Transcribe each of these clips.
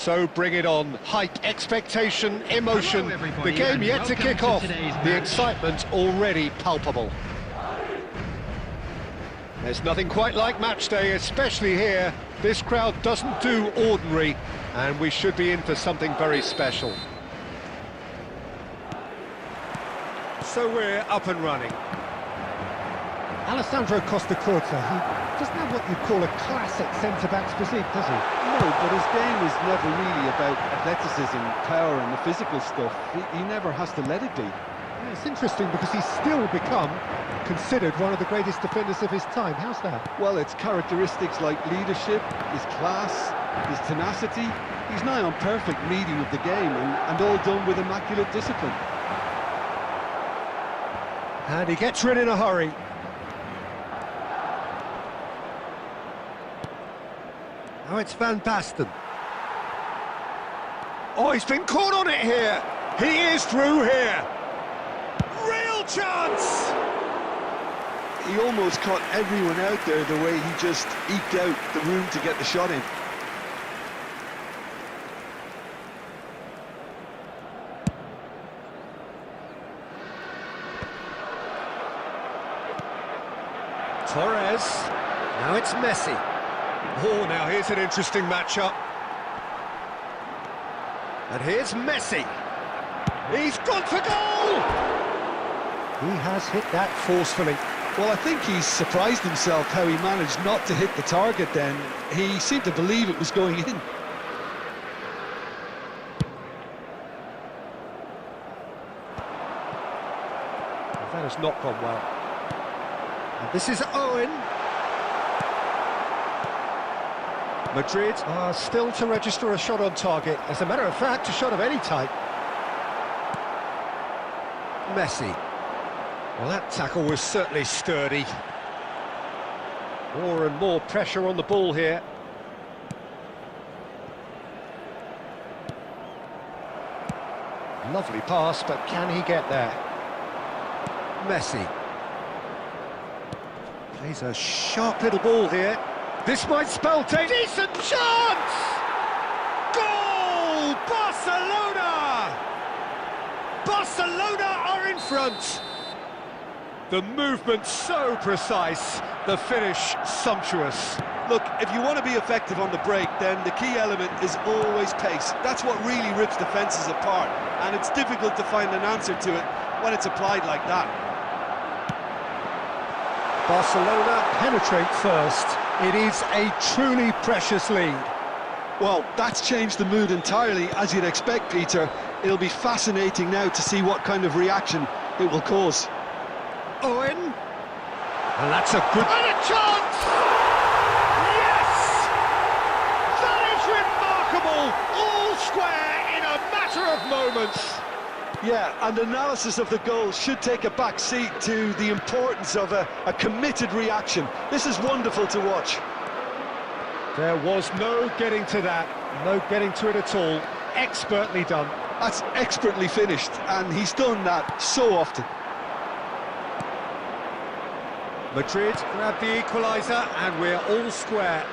So bring it on. Hype, expectation, emotion. The game yet to kick off. The excitement already palpable. There's nothing quite like match day, especially here. This crowd doesn't do ordinary, and we should be in for something very special. So we're up and running. Alessandro Costa, he doesn't have what you'd call a classic centre-back's physique, does he? No, but his game is never really about athleticism, power and the physical stuff. He never has to let it be. Yeah, it's interesting because he's still become considered one of the greatest defenders of his time. How's that? Well, it's characteristics like leadership, his class, his tenacity. He's nigh on perfect reading of the game and all done with immaculate discipline. And he gets rid in a hurry. Now it's Van Basten. Oh, he's been caught on it here. He is through here. Real chance! He almost caught everyone out there the way he just eked out the room to get the shot in. Torres. Now it's Messi. Oh, now here's an interesting matchup. And here's Messi. He's gone for goal! He has hit that forcefully. Well, I think he's surprised himself how he managed not to hit the target then. He seemed to believe it was going in. That has not gone well. And this is Owen. Madrid are still to register a shot on target. As a matter of fact, a shot of any type. Messi. Well, that tackle was certainly sturdy. More and more pressure on the ball here. Lovely pass, but can he get there? Messi. Plays a sharp little ball here. This might spell decent chance! Goal! Barcelona! Barcelona are in front! The movement so precise, the finish sumptuous. Look, if you want to be effective on the break, then the key element is always pace. That's what really rips defences apart, and it's difficult to find an answer to it when it's applied like that. Barcelona penetrate first. It is a truly precious lead. Well, that's changed the mood entirely, as you'd expect, Peter. It'll be fascinating now to see what kind of reaction it will cause. Owen. And that's a good... And a chance! Yes! That is remarkable! All square in a matter of moments. Yeah, and analysis of the goal should take a back seat to the importance of a committed reaction. This is wonderful to watch. There was no getting to that, no getting to it at all. Expertly done. That's expertly finished, and he's done that so often. Madrid grab the equaliser, and we're all square.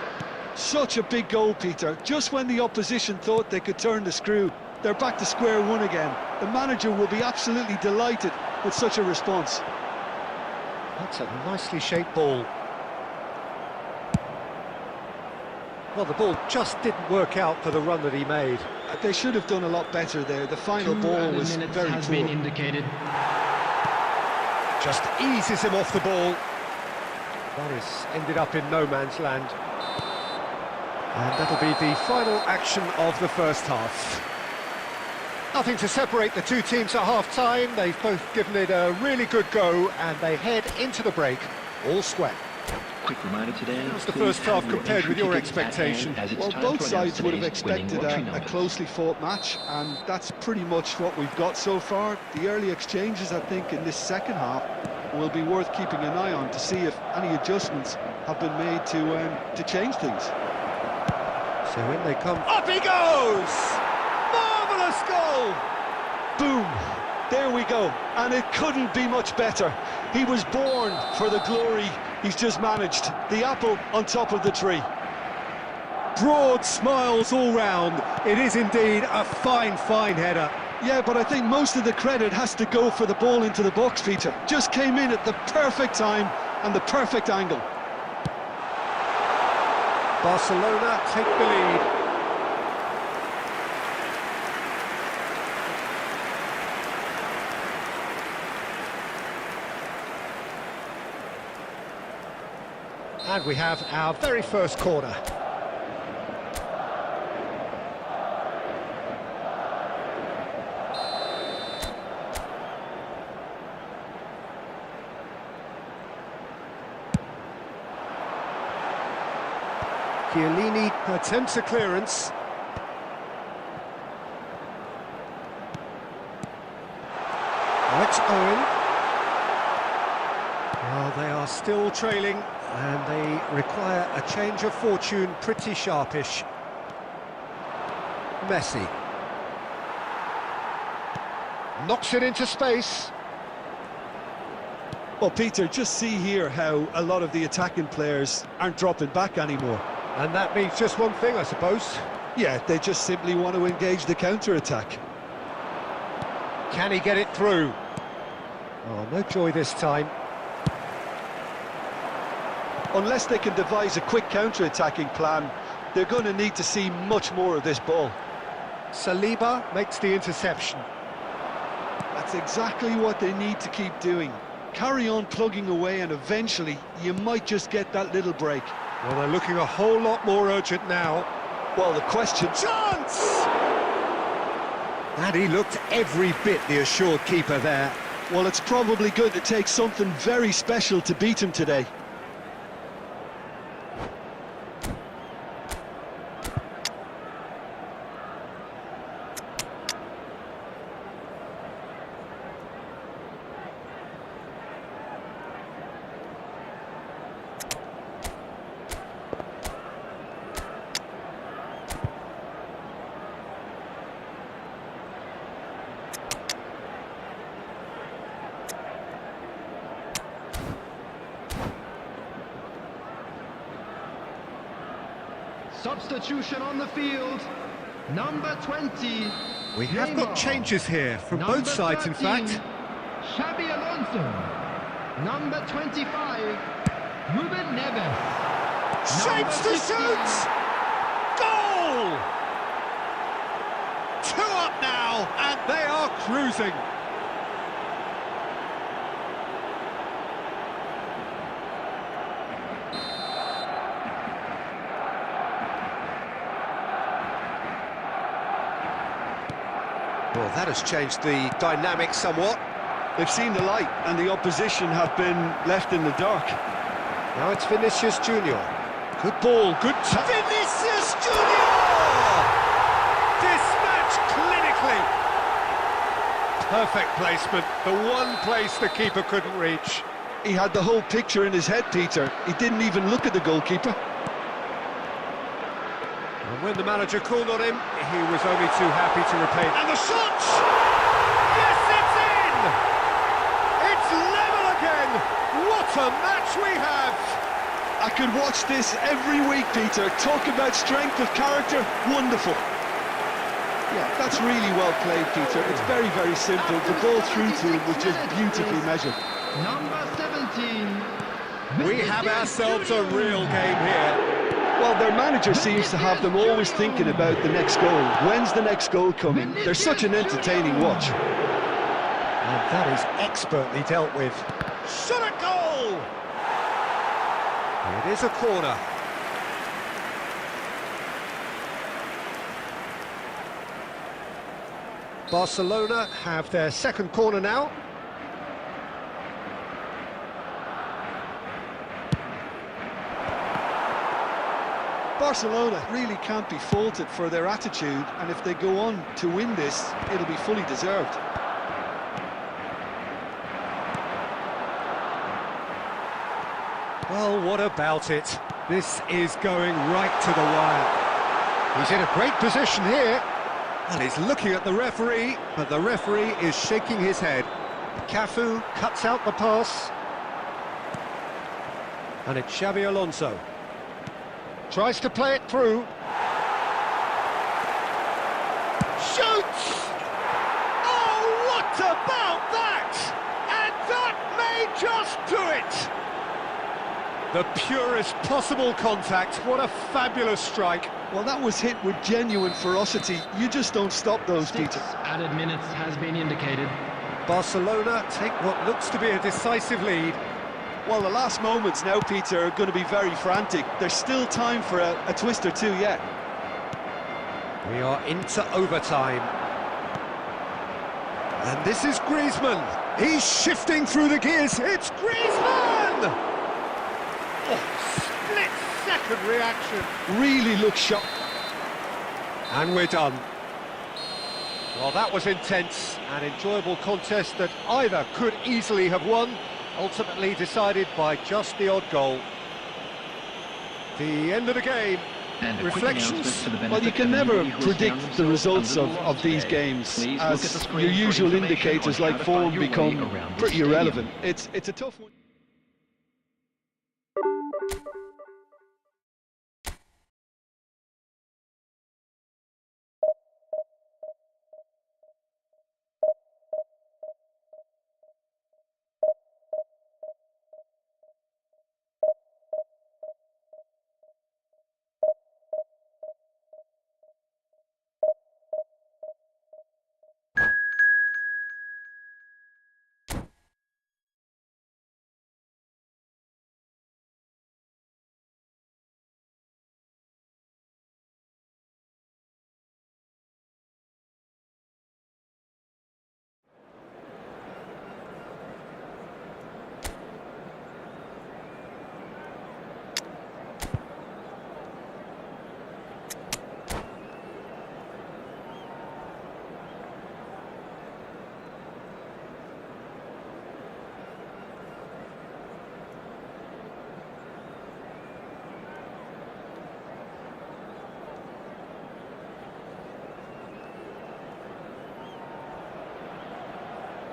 Such a big goal, Peter. Just when the opposition thought they could turn the screw, they're back to square one again. The manager will be absolutely delighted with such a response. That's a nicely shaped ball. Well, the ball just didn't work out for the run that he made. They should have done a lot better there. The final ball was very poor. Been indicated. Just eases him off the ball. That is ended up in no man's land. And that'll be the final action of the first half. Nothing to separate the two teams at half-time. They've both given it a really good go, and they head into the break all square. Quick reminder today. How's the first half compared with your expectation? Well, both sides would have expected a closely fought match, and that's pretty much what we've got so far. The early exchanges, I think, in this second half will be worth keeping an eye on to see if any adjustments have been made to change things. So in they come. Up he goes! Marvellous goal! Boom! There we go, and it couldn't be much better. He was born for the glory he's just managed. The apple on top of the tree. Broad smiles all round. It is indeed a fine, fine header. Yeah, but I think most of the credit has to go for the ball into the box, Peter. Just came in at the perfect time and the perfect angle. Barcelona take the lead. And we have our very first corner. Chiellini attempts a clearance. Alex Owen. Well, they are still trailing, and they require a change of fortune pretty sharpish. Messi. Knocks it into space. Well, Peter, just see here how a lot of the attacking players aren't dropping back anymore. And that means just one thing, I suppose. Yeah, they just simply want to engage the counter-attack. Can he get it through? Oh, no joy this time. Unless they can devise a quick counter-attacking plan, they're going to need to see much more of this ball. Saliba makes the interception. That's exactly what they need to keep doing. Carry on plugging away, and eventually you might just get that little break. Well, they're looking a whole lot more urgent now. Well, the question... Chance! And he looked every bit the assured keeper there. Well, it's probably going to take something very special to beat him today. Substitution on the field, number 20. We have got changes here from both sides, in fact. Xabi Alonso. Number 25, Ruben Neves. Shapes to shoot! Goal! 2 up now, and they are cruising. Well, that has changed the dynamic somewhat. They've seen the light, and the opposition have been left in the dark. Now it's Vinicius Junior. Good ball, good touch. Vinicius Junior! Dispatched clinically. Perfect placement, the one place the keeper couldn't reach. He had the whole picture in his head, Peter. He didn't even look at the goalkeeper. And when the manager called on him, he was only too happy to repay. And the shot! Yes, it's in! It's level again! What a match we have! I could watch this every week, Peter. Talk about strength of character, wonderful. Yeah, that's really well played, Peter. It's very, very simple. The ball through to him was just beautifully measured. Number 17. We have ourselves a real game here. Well, their manager seems to have them always thinking about the next goal. When's the next goal coming? They're such an entertaining watch. And that is expertly dealt with. Shot a goal! It is a corner. Barcelona have their second corner now. Barcelona really can't be faulted for their attitude, and if they go on to win this, it'll be fully deserved. Well, what about it? This is going right to the wire. He's in a great position here. And he's looking at the referee, but the referee is shaking his head. Cafu cuts out the pass. And it's Xabi Alonso. Tries to play it through. Shoots! Oh, what about that? And that may just do it! The purest possible contact. What a fabulous strike. Well, that was hit with genuine ferocity. You just don't stop those, Peter. Added minutes has been indicated. Barcelona take what looks to be a decisive lead. Well, the last moments now, Peter, are going to be very frantic. There's still time for a twist or two yet. We are into overtime. And this is Griezmann. He's shifting through the gears. It's Griezmann! Oh, split-second reaction. Really looks sharp. And we're done. Well, that was intense, an enjoyable contest that either could easily have won, ultimately decided by just the odd goal. The end of the game. And reflections. Well, you can never predict the results of these games, as your usual indicators like form become pretty irrelevant. It's a tough one.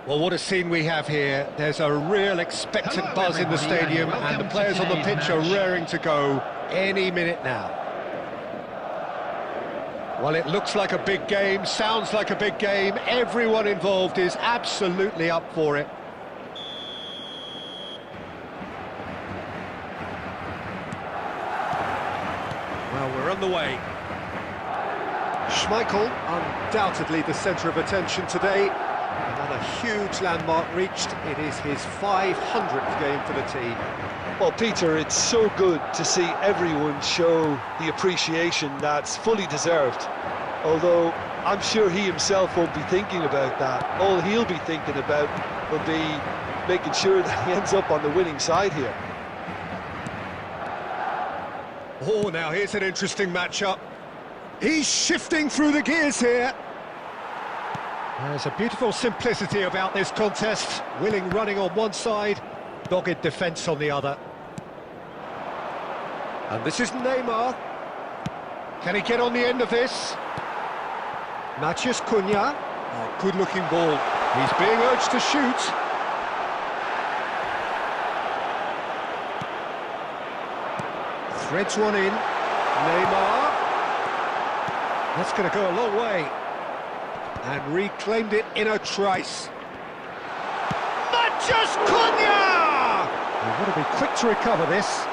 Well, what a scene we have here. There's a real expectant buzz in the stadium, and the players on the pitch are raring to go any minute now. Well, it looks like a big game, sounds like a big game. Everyone involved is absolutely up for it. Well, we're on the way. Schmeichel, undoubtedly the centre of attention today. Another huge landmark reached. It is his 500th game for the team. Well, Peter, it's so good to see everyone show the appreciation that's fully deserved. Although I'm sure he himself won't be thinking about that. All he'll be thinking about will be making sure that he ends up on the winning side here. Oh, now here's an interesting matchup. He's shifting through the gears here. There's a beautiful simplicity about this contest. Willing running on one side, dogged defence on the other. And this is Neymar. Can he get on the end of this? Matheus Cunha. Oh, good-looking ball. He's being urged to shoot. Threads one in. Neymar. That's going to go a long way. And reclaimed it in a trice. Matheus Cunha! They've got to be quick to recover this.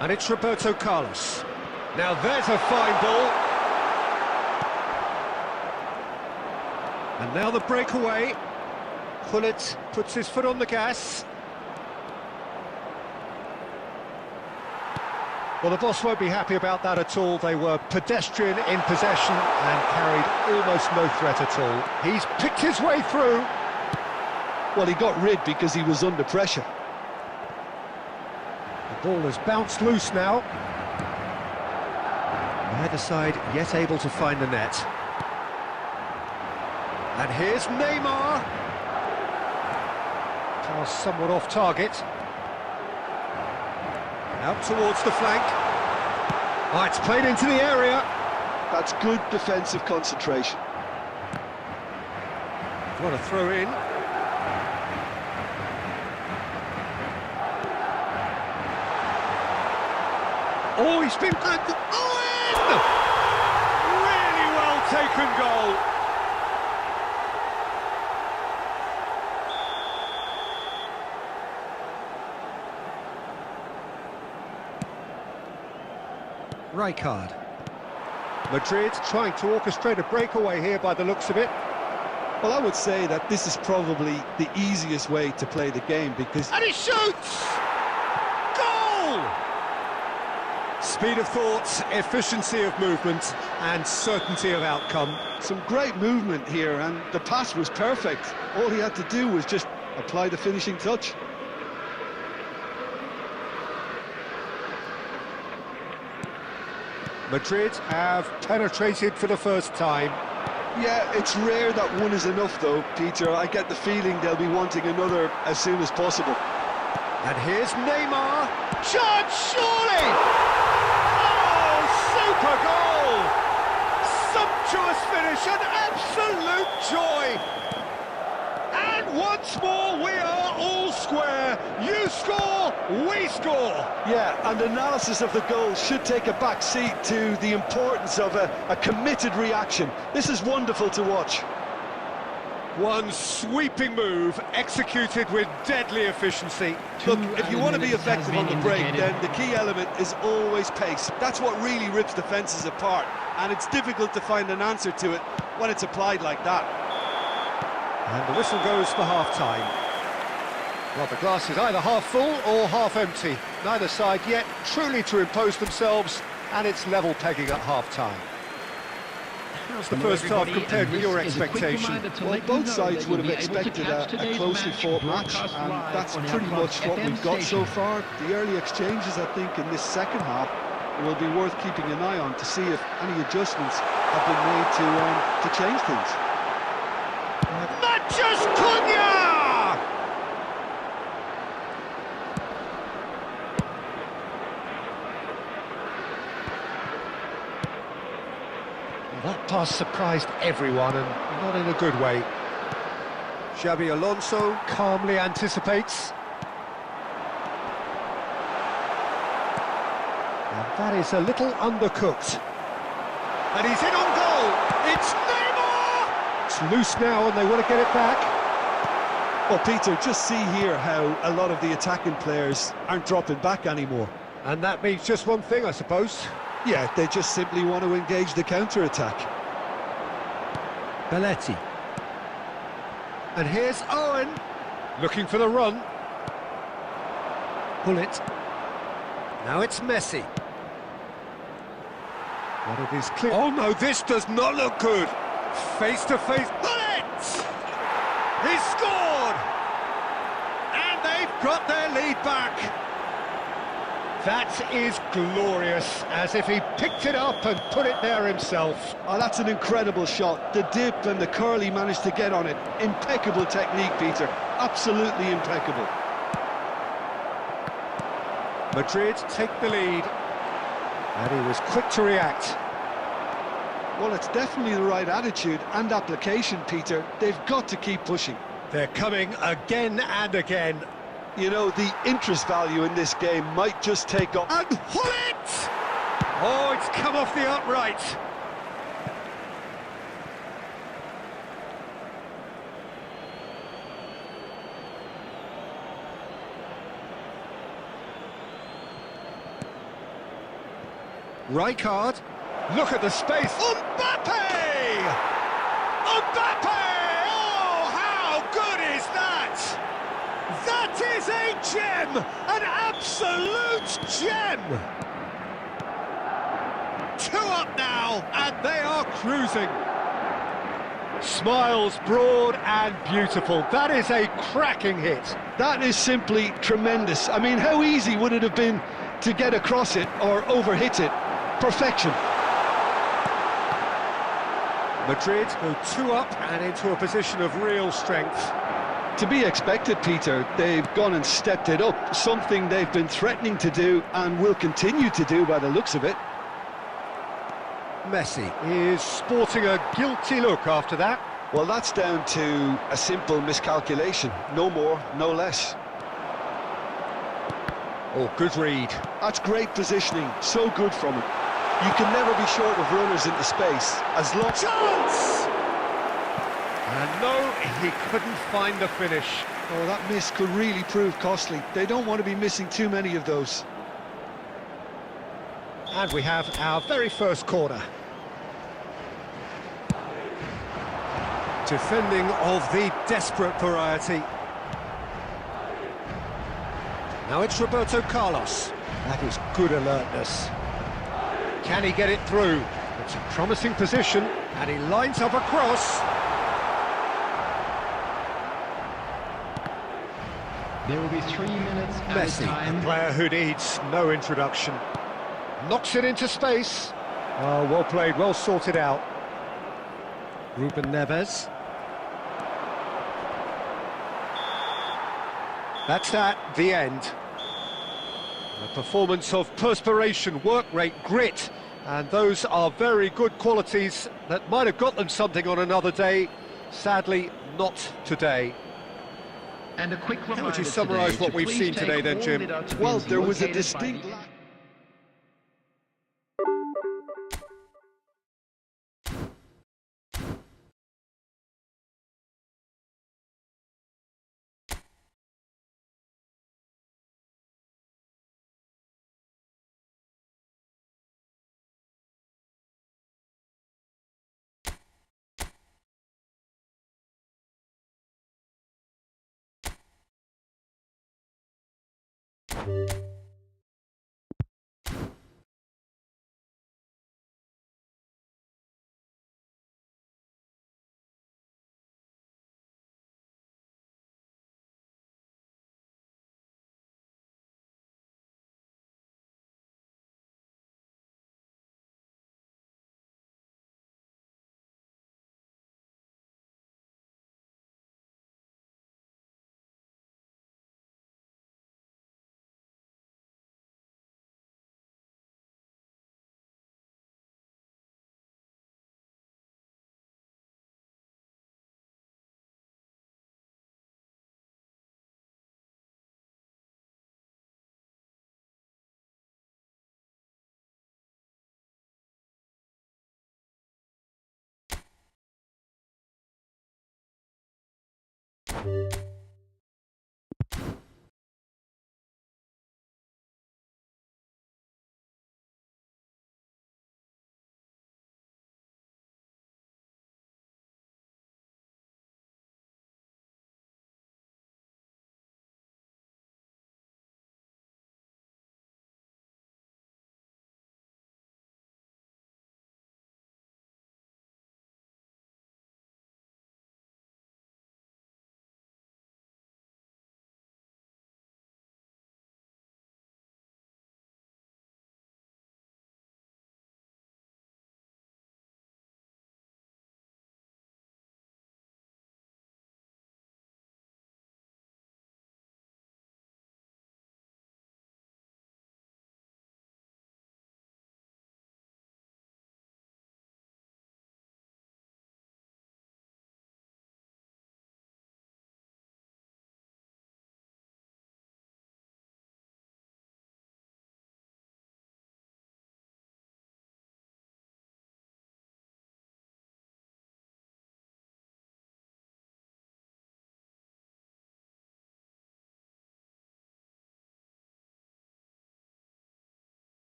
And it's Roberto Carlos. Now there's a fine ball. And now the breakaway. Gullit puts his foot on the gas. Well, the boss won't be happy about that at all. They were pedestrian in possession and carried almost no threat at all. He's picked his way through. Well, he got rid because he was under pressure. The ball has bounced loose now. Neither side yet able to find the net. And here's Neymar. Pass somewhat off target. Out towards the flank. Oh, it's played into the area. That's good defensive concentration. What a throw in. Oh, he's been... Oh, in! Really well taken goal. Rijkaard. Madrid trying to orchestrate a breakaway here by the looks of it. Well, I would say that this is probably the easiest way to play the game because... And he shoots! Goal! Speed of thought, efficiency of movement, and certainty of outcome. Some great movement here, and the pass was perfect. All he had to do was just apply the finishing touch. Madrid have penetrated for the first time. Yeah, it's rare that one is enough though, Peter. I get the feeling they'll be wanting another as soon as possible. And here's Neymar. Shot, surely! Oh, super goal! Sumptuous finish, an absolute joy! And once more, we are all square. You score, we score. Yeah, and analysis of the goal should take a back seat to the importance of a committed reaction. This is wonderful to watch. One sweeping move, executed with deadly efficiency. Look, if you want to be effective on the break, then the key element is always pace. That's what really rips defences apart, and it's difficult to find an answer to it when it's applied like that. And the whistle goes for half-time. Well, the glass is either half full or half empty. Neither side yet truly to impose themselves, and it's level pegging at half-time. How's the first half compared with your expectation? Well, both sides would have expected a closely fought match, and that's pretty much what we've got so far. The early exchanges, I think, in this second half will be worth keeping an eye on to see if any adjustments have been made to change things. Matheus Cunha! Well, that pass surprised everyone, and not in a good way. Xabi Alonso calmly anticipates. And that is a little undercooked. And he's in on goal! It's Neymar! It's loose now and they want to get it back. Well, Peter, just see here how a lot of the attacking players aren't dropping back anymore. And that means just one thing, I suppose. Yeah, they just simply want to engage the counter-attack. Belletti. And here's Owen, looking for the run. Pull it. Now it's Messi. But it is clear. Oh no, this does not look good. Face to face. Pull it! He scored! And they've got their lead back. That is glorious, as if he picked it up and put it there himself. Oh, that's an incredible shot. The dip and the curl he managed to get on it. Impeccable technique, Peter. Absolutely impeccable. Madrid take the lead, and he was quick to react. Well, it's definitely the right attitude and application, Peter. They've got to keep pushing. They're coming again and again. You know, the interest value in this game might just take off. And pull it! Oh, it's come off the upright. Rijkaard. Look at the space. Mbappe! Mbappe! Oh, how good is that? That is a gem! An absolute gem! 2 up now, and they are cruising. Smiles broad and beautiful. That is a cracking hit. That is simply tremendous. I mean, how easy would it have been to get across it or overhit it? Perfection. Madrid go 2 up and into a position of real strength. To be expected, Peter. They've gone and stepped it up, something they've been threatening to do and will continue to do by the looks of it. Messi is sporting a guilty look after that. Well, that's down to a simple miscalculation. No more, no less. Oh, good read. That's great positioning, so good from him. You can never be short of runners into space, as long... Chance! And no, he couldn't find the finish. Oh, that miss could really prove costly. They don't want to be missing too many of those. And we have our very first corner. Defending of the desperate variety. Now it's Roberto Carlos. That is good alertness. Can he get it through? It's a promising position, and he lines up a cross. There will be 3 minutes at Messi, time. a player who needs no introduction. Knocks it into space. Oh, well played, well sorted out. Ruben Neves. That's that, the end. A performance of perspiration, work rate, grit, and those are very good qualities that might have got them something on another day. Sadly, not today. And a quick How would reminder you summarise today what to we've please seen take today then, all Jim? deductibles Well, there was a located by distinct... the-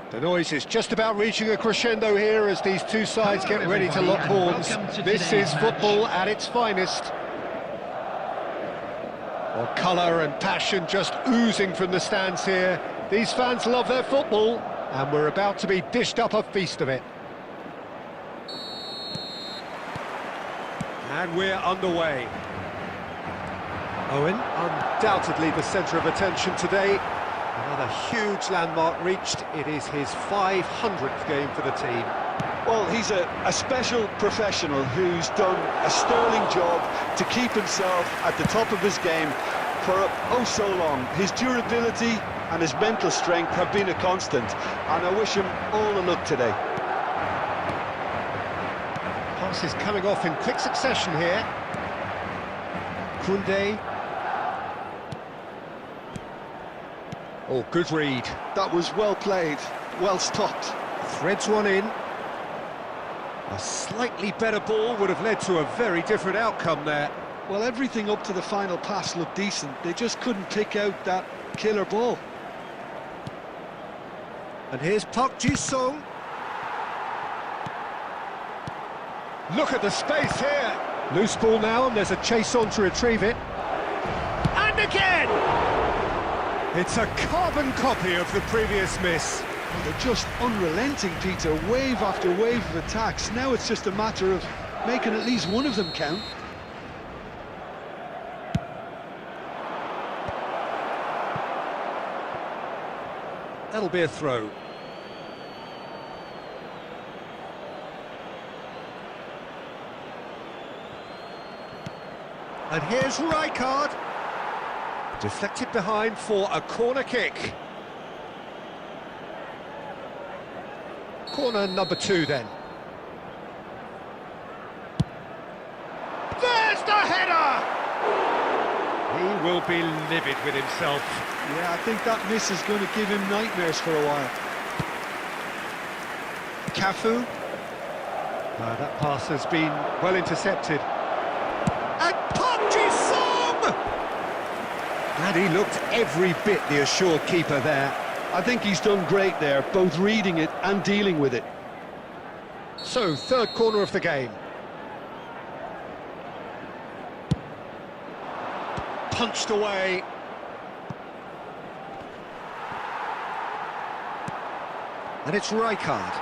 The noise is just about reaching a crescendo here as these two sides Hello, get ready to everybody, lock and horns. welcome to This today's is match. football at its finest. Well, colour and passion just oozing from the stands here. These fans love their football, and we're about to be dished up a feast of it. And we're underway. Owen, undoubtedly the centre of attention today. Another huge landmark reached. It is his 500th game for the team. Well, he's a special professional who's done a sterling job to keep himself at the top of his game for oh so long. His durability and his mental strength have been a constant, and I wish him all the luck today. Passes coming off in quick succession here. Koundé. Oh, good read. That was well played, well stopped. Threads one in. A slightly better ball would have led to a very different outcome there. Well, everything up to the final pass looked decent. They just couldn't pick out that killer ball. And here's Park Ji-sung. Look at the space here. Loose ball now, and there's a chase on to retrieve it. And again! It's a carbon copy of the previous miss. They're just unrelenting, Peter, wave after wave of attacks. Now it's just a matter of making at least one of them count. That'll be a throw. And here's Rijkaard. Deflected behind for a corner kick. Corner number 2 then. There's the header! He will be livid with himself. Yeah, I think that miss is going to give him nightmares for a while. Cafu. That pass has been well intercepted. And Park Ji-sung! And he looked every bit the assured keeper there. I think he's done great there, both reading it and dealing with it. So, third corner of the game. Punched away. And it's Rijkaard.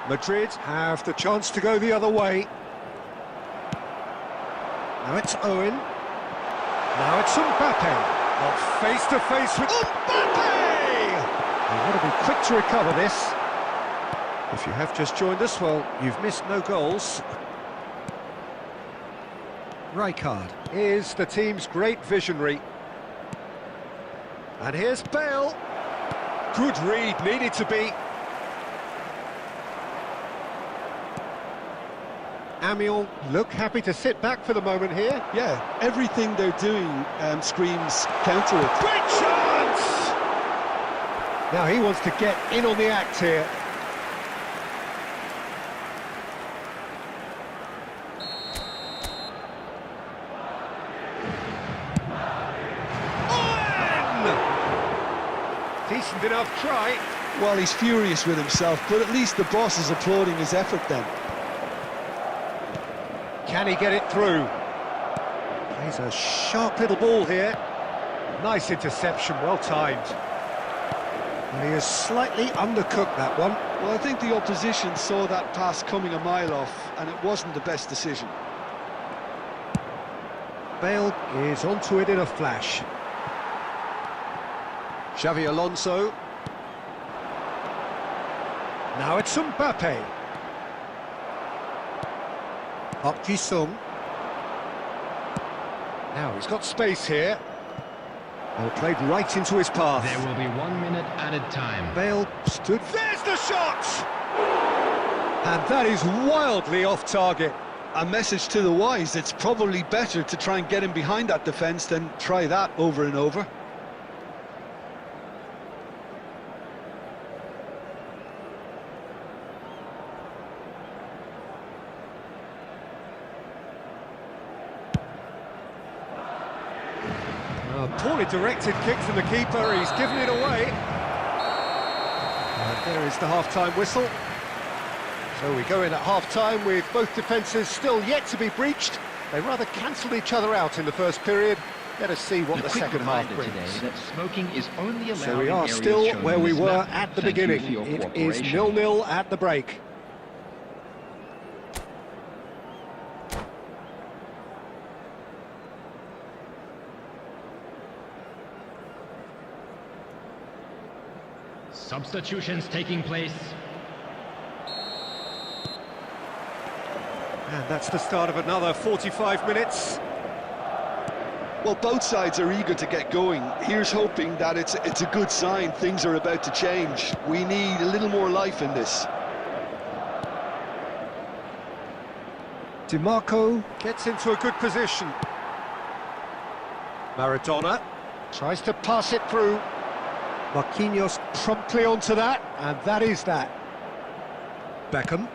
Madrid have the chance to go the other way. Now it's Owen. Now it's Mbappe. Not face to face with Mbappe! You've got to be quick to recover this. If you have just joined us, well, you've missed no goals. Rijkaard is the team's great visionary. And here's Bale. Good read, needed to be. Amiens look happy to sit back for the moment here. Yeah, everything they're doing screams counter it. Great chance! Now he wants to get in on the act here. Decent enough try. Well, he's furious with himself, but at least the boss is applauding his effort then. Can he get it through? Plays a sharp little ball here. Nice interception, well timed. And he has slightly undercooked that one. Well, I think the opposition saw that pass coming a mile off, and it wasn't the best decision. Bale is onto it in a flash. Xavi Alonso. Now it's Mbappe. Park Ji-sung. Now he's got space here. Ball played right into his path. There will be 1 minute added time. Bale stood. There's the shot! And that is wildly off target. A message to the wise, it's probably better to try and get him behind that defence than try that over and over. A poorly directed kick from the keeper, he's given it away. There is the half-time whistle. So we go in at half-time with both defences still yet to be breached. They rather cancelled each other out in the first period. Let us see what the second half brings. That smoking is only allowed So we in are areas still shown where on we this were map. at the Thank you beginning. for your It is cooperation. 0-0 at the break. Substitutions taking place. And that's the start of another 45 minutes. Well, both sides are eager to get going. Here's hoping that it's a good sign. Things are about to change. We need a little more life in this. DiMarco Gets into a good position. Maradona tries to pass it through. Marquinhos promptly onto that, and that is that. Beckham.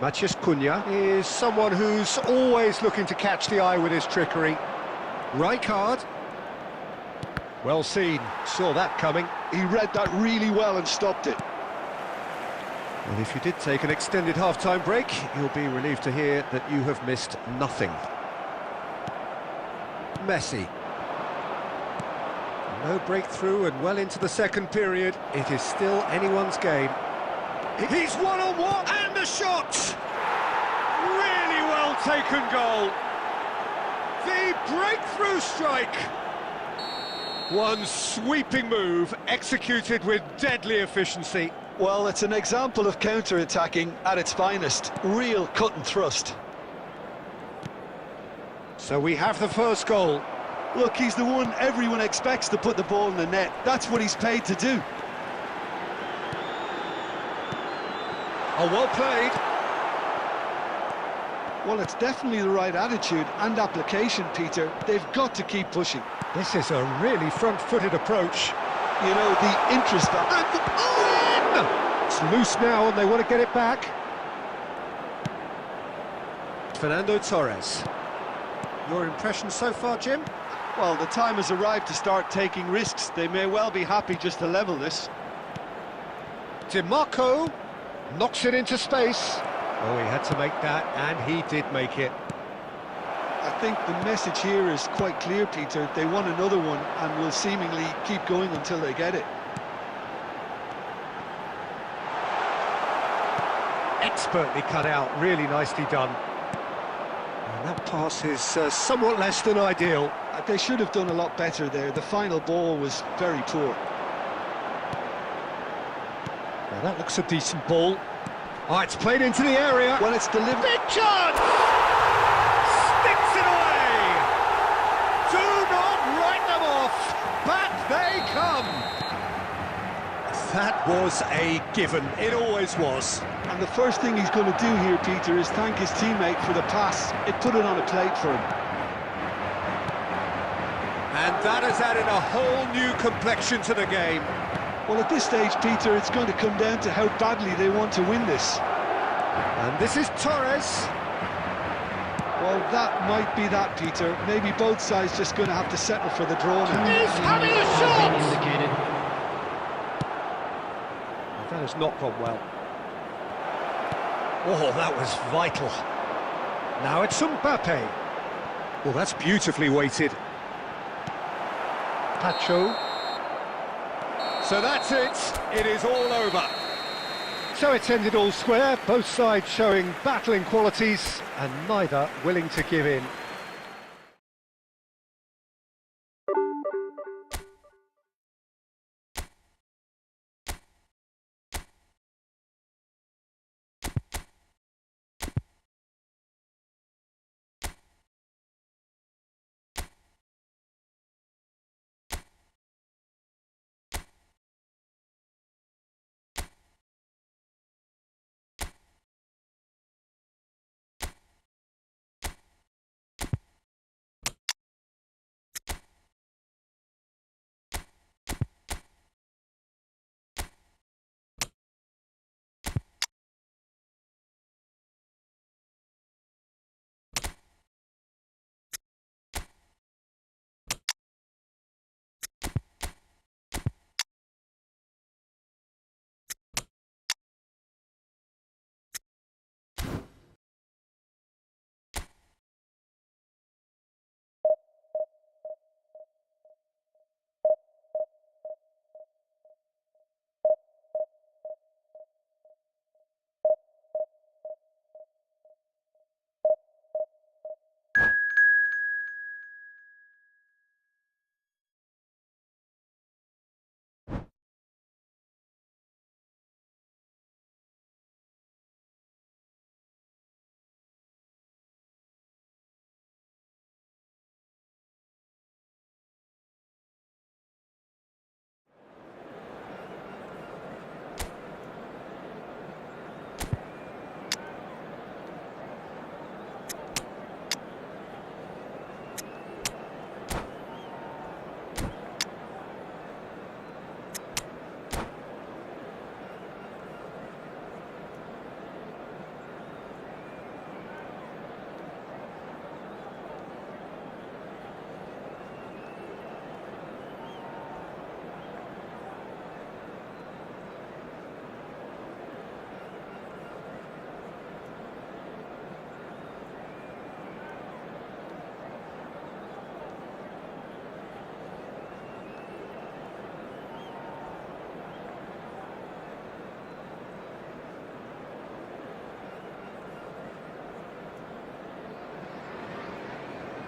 Matheus Cunha is someone who's always looking to catch the eye with his trickery. Rijkaard. Well seen, saw that coming. He read that really well and stopped it. Well, if you did take an extended half-time break, you'll be relieved to hear that you have missed nothing. Messi. No breakthrough and well into the second period. It is still anyone's game. He's one-on-one, and the shot! Really well taken goal. The breakthrough strike. One sweeping move, executed with deadly efficiency. Well, it's an example of counter-attacking at its finest. Real cut and thrust. So we have the first goal. Look, he's the one everyone expects to put the ball in the net. That's what he's paid to do. Oh, well played. Well, it's definitely the right attitude and application, Peter. They've got to keep pushing. This is a really front-footed approach. You know, the interest... It's loose now and they want to get it back. Fernando Torres. Your impression so far, Jim? Well, the time has arrived to start taking risks. They may well be happy just to level this. DiMarco knocks it into space. Oh, he had to make that, and he did make it. I think the message here is quite clear, Peter. They want another one and will seemingly keep going until they get it. Expertly cut out, really nicely done. And that pass is somewhat less than ideal. They should have done a lot better there. The final ball was very poor. Now that looks a decent ball. Oh, it's played into the area. Well, it's delivered. Big chance! Sticks it away! Do not write them off! Back they come! That was a given. It always was. And the first thing he's going to do here, Peter, is thank his teammate for the pass. It put it on a plate for him. And that has added a whole new complexion to the game. Well, at this stage, Peter, it's going to come down to how badly they want to win this. And this is Torres. Well, that might be that, Peter. Maybe both sides just going to have to settle for the draw now. He's having a shot! Indicated. That has not gone well. Oh, that was vital. Now it's Mbappe. Well, that's beautifully weighted. Pacho. So that's it. It is all over. So it's ended all square, both sides showing battling qualities and neither willing to give in.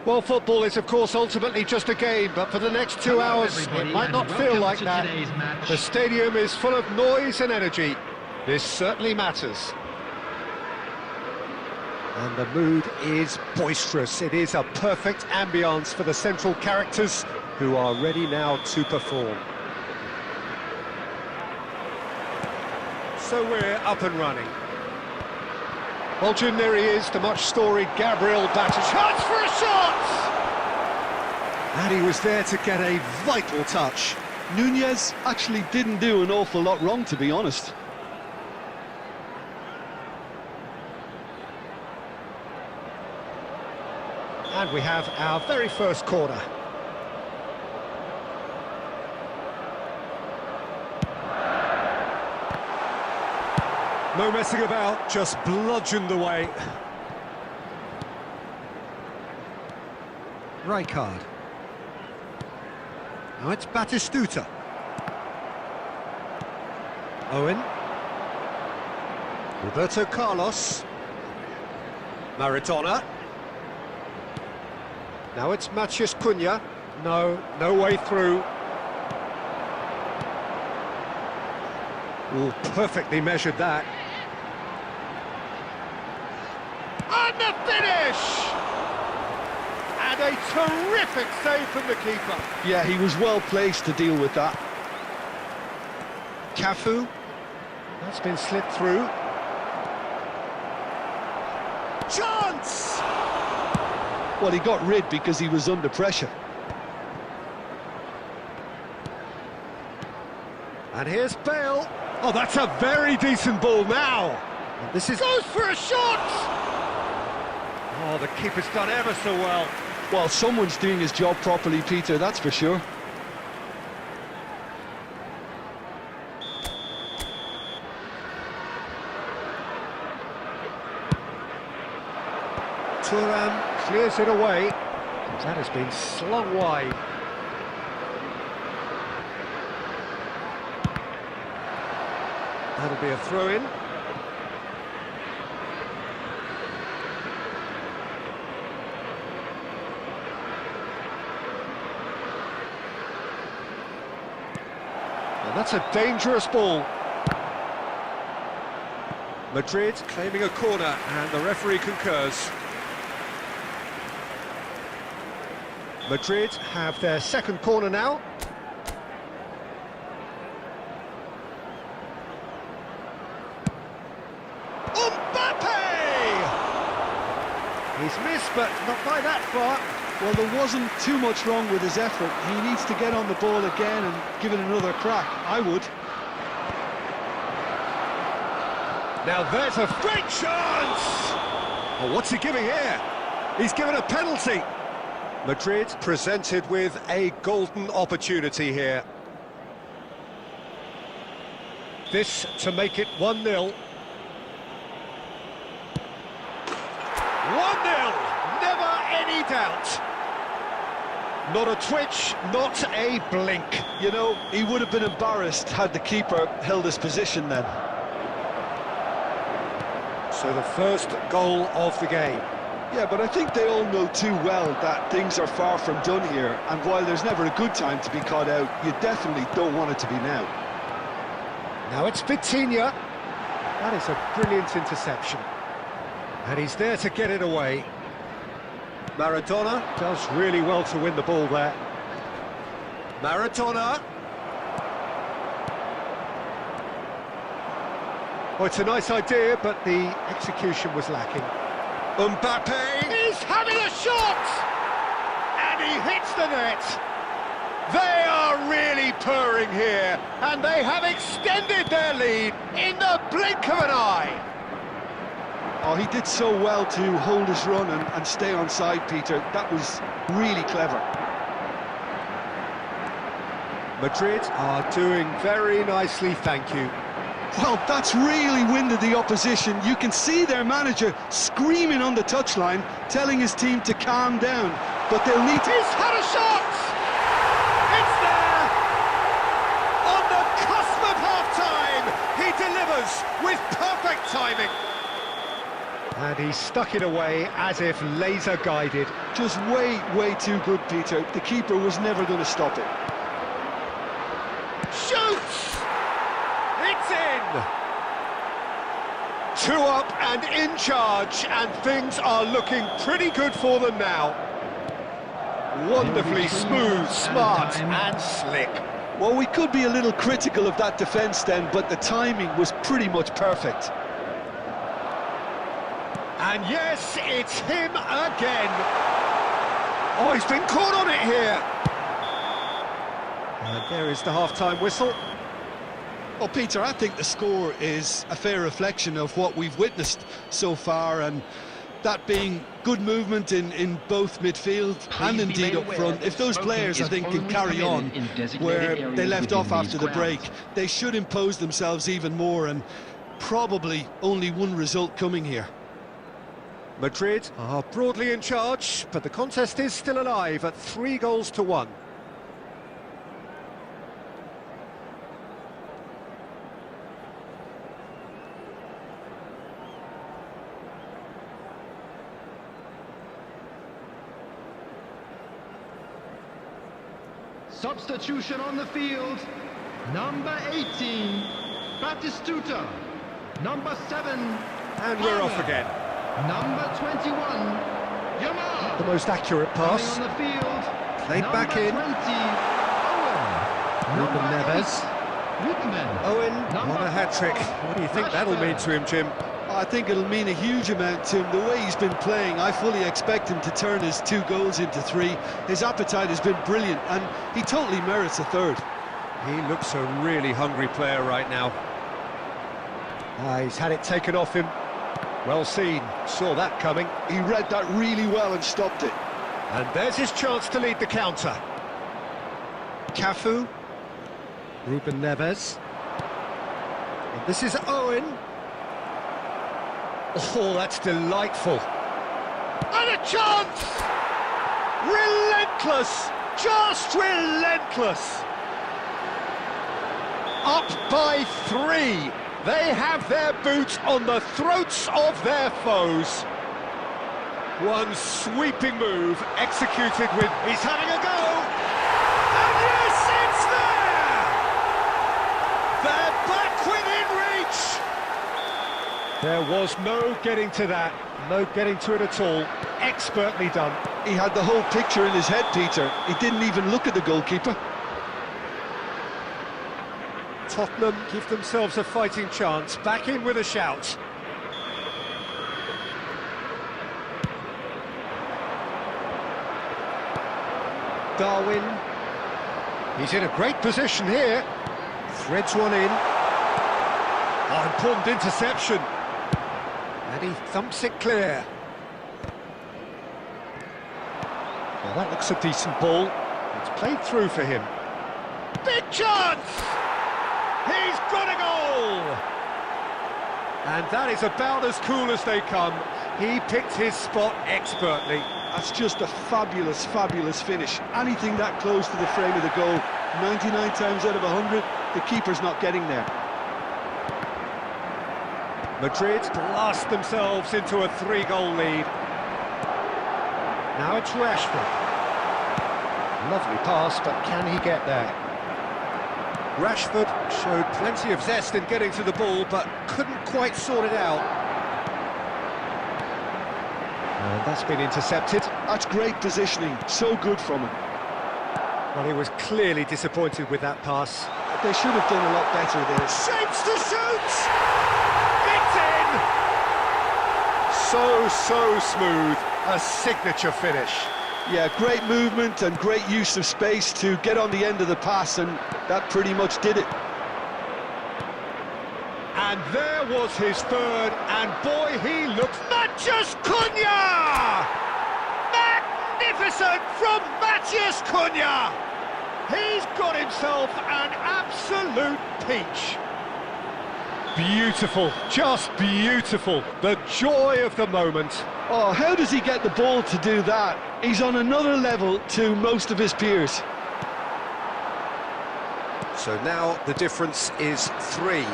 Well, football is, of course, ultimately just a game, but for the next 2 Hello, hours, everybody, it might and not feel welcome like to that. today's match. The stadium is full of noise and energy. This certainly matters. And the mood is boisterous. It is a perfect ambience for the central characters who are ready now to perform. So we're up and running. Well, Jim, there he is, the much-storied Gabriel Batter. Chance for a shot! And he was there to get a vital touch. Nunez actually didn't do an awful lot wrong, to be honest. And we have our very first corner. No messing about, just bludgeoned away. Rijkaard. Now it's Batistuta. Owen. Roberto Carlos. Maradona. Now it's Matheus Cunha. No way through. Ooh, perfectly measured that. And the finish! And a terrific save from the keeper. Yeah, he was well placed to deal with that. Cafu. That's been slipped through. Chance! Well, he got rid because he was under pressure. And here's Bale. Oh, that's a very decent ball now. And this is... goes for a shot! Oh, the keeper's done ever so well. Well, someone's doing his job properly, Peter, that's for sure. Thuram clears it away. That has been slung wide. That'll be a throw-in. And that's a dangerous ball. Madrid claiming a corner, and the referee concurs. Madrid have their second corner now. He's missed, but not by that far. Well, there wasn't too much wrong with his effort. He needs to get on the ball again and give it another crack. I would. Now there's a great chance! Oh, what's he giving here? He's given a penalty. Madrid presented with a golden opportunity here. This to make it 1-0. 1-0! Never any doubt. Not a twitch, not a blink. You know, he would have been embarrassed had the keeper held his position then. So the first goal of the game. Yeah, but I think they all know too well that things are far from done here, and while there's never a good time to be caught out, you definitely don't want it to be now. Now it's Vitinha. That is a brilliant interception. And he's there to get it away. Maradona. Does really well to win the ball there. Maradona. Well, it's a nice idea, but the execution was lacking. Mbappe. He's having a shot! And he hits the net. They are really purring here, and they have extended their lead in the blink of an eye. Oh, he did so well to hold his run and stay on side, Peter. That was really clever. Madrid are doing very nicely, thank you. Well, that's really winded the opposition. You can see their manager screaming on the touchline, telling his team to calm down. But they'll need to... He's had a shot! It's there! On the cusp of half-time, he delivers with perfect timing. And he stuck it away as if laser guided. Just way too good, Peter. The keeper was never going to stop it. Shoots! It's in! 2 up and in charge, and things are looking pretty good for them now. Wonderfully smooth, smart and slick. Well, we could be a little critical of that defence then, but the timing was pretty much perfect. And yes, it's him again. Oh, he's been caught on it here. And there is the half-time whistle. Well, Peter, I think the score is a fair reflection of what we've witnessed so far, and that being good movement in both midfield and indeed up front. If those players, I think, can carry on where they left off after the break, they should impose themselves even more, and probably only one result coming here. Madrid are broadly in charge, but the contest is still alive at 3-1. Substitution on the field. Number 18, Batistuta. Number 7, And we're off again. Number 21, Yamal. The most accurate pass. Coming on the field. Played Number back in. 20, Owen. Ruben Number Neves. 8, Whitman. Owen Number on a hat-trick. 4, What do you think that'll mean to him, Jim? I think it'll mean a huge amount to him. The way he's been playing, I fully expect him to turn his 2 goals into 3. His appetite has been brilliant, and he totally merits a 3rd. He looks a really hungry player right now. He's had it taken off him. Well seen, saw that coming. He read that really well and stopped it. And there's his chance to lead the counter. Cafu. Ruben Neves. And this is Owen. Oh, that's delightful. And a chance! Relentless! Just relentless! Up by 3. They have their boots on the throats of their foes. One sweeping move, executed with... He's having a go! And yes, it's there! They're back within reach! There was no getting to that, no getting to it at all. Expertly done. He had the whole picture in his head, Peter. He didn't even look at the goalkeeper. Tottenham give themselves a fighting chance, back in with a shout. Darwin. He's in a great position here. Threads one in. Oh, important interception. And he thumps it clear. Well, that looks a decent ball. It's played through for him. Big chance! He's got a goal! And that is about as cool as they come. He picked his spot expertly. That's just a fabulous finish. Anything that close to the frame of the goal, 99 times out of 100, the keeper's not getting there. Madrid blast themselves into a 3-goal lead. Now it's Rashford. Lovely pass, but can he get there? Rashford showed plenty of zest in getting to the ball, but couldn't quite sort it out. And that's been intercepted. That's great positioning, so good from him. Well, he was clearly disappointed with that pass. They should have done a lot better there. Shapes to shoot! It's in! So smooth. A signature finish. Yeah, great movement and great use of space to get on the end of the pass, and that pretty much did it. And there was his 3rd, and boy, he looked... Matheus Cunha! Magnificent from Matheus Cunha! He's got himself an absolute peach. Beautiful, just beautiful. The joy of the moment. Oh, how does he get the ball to do that? He's on another level to most of his peers. So now the difference is 3.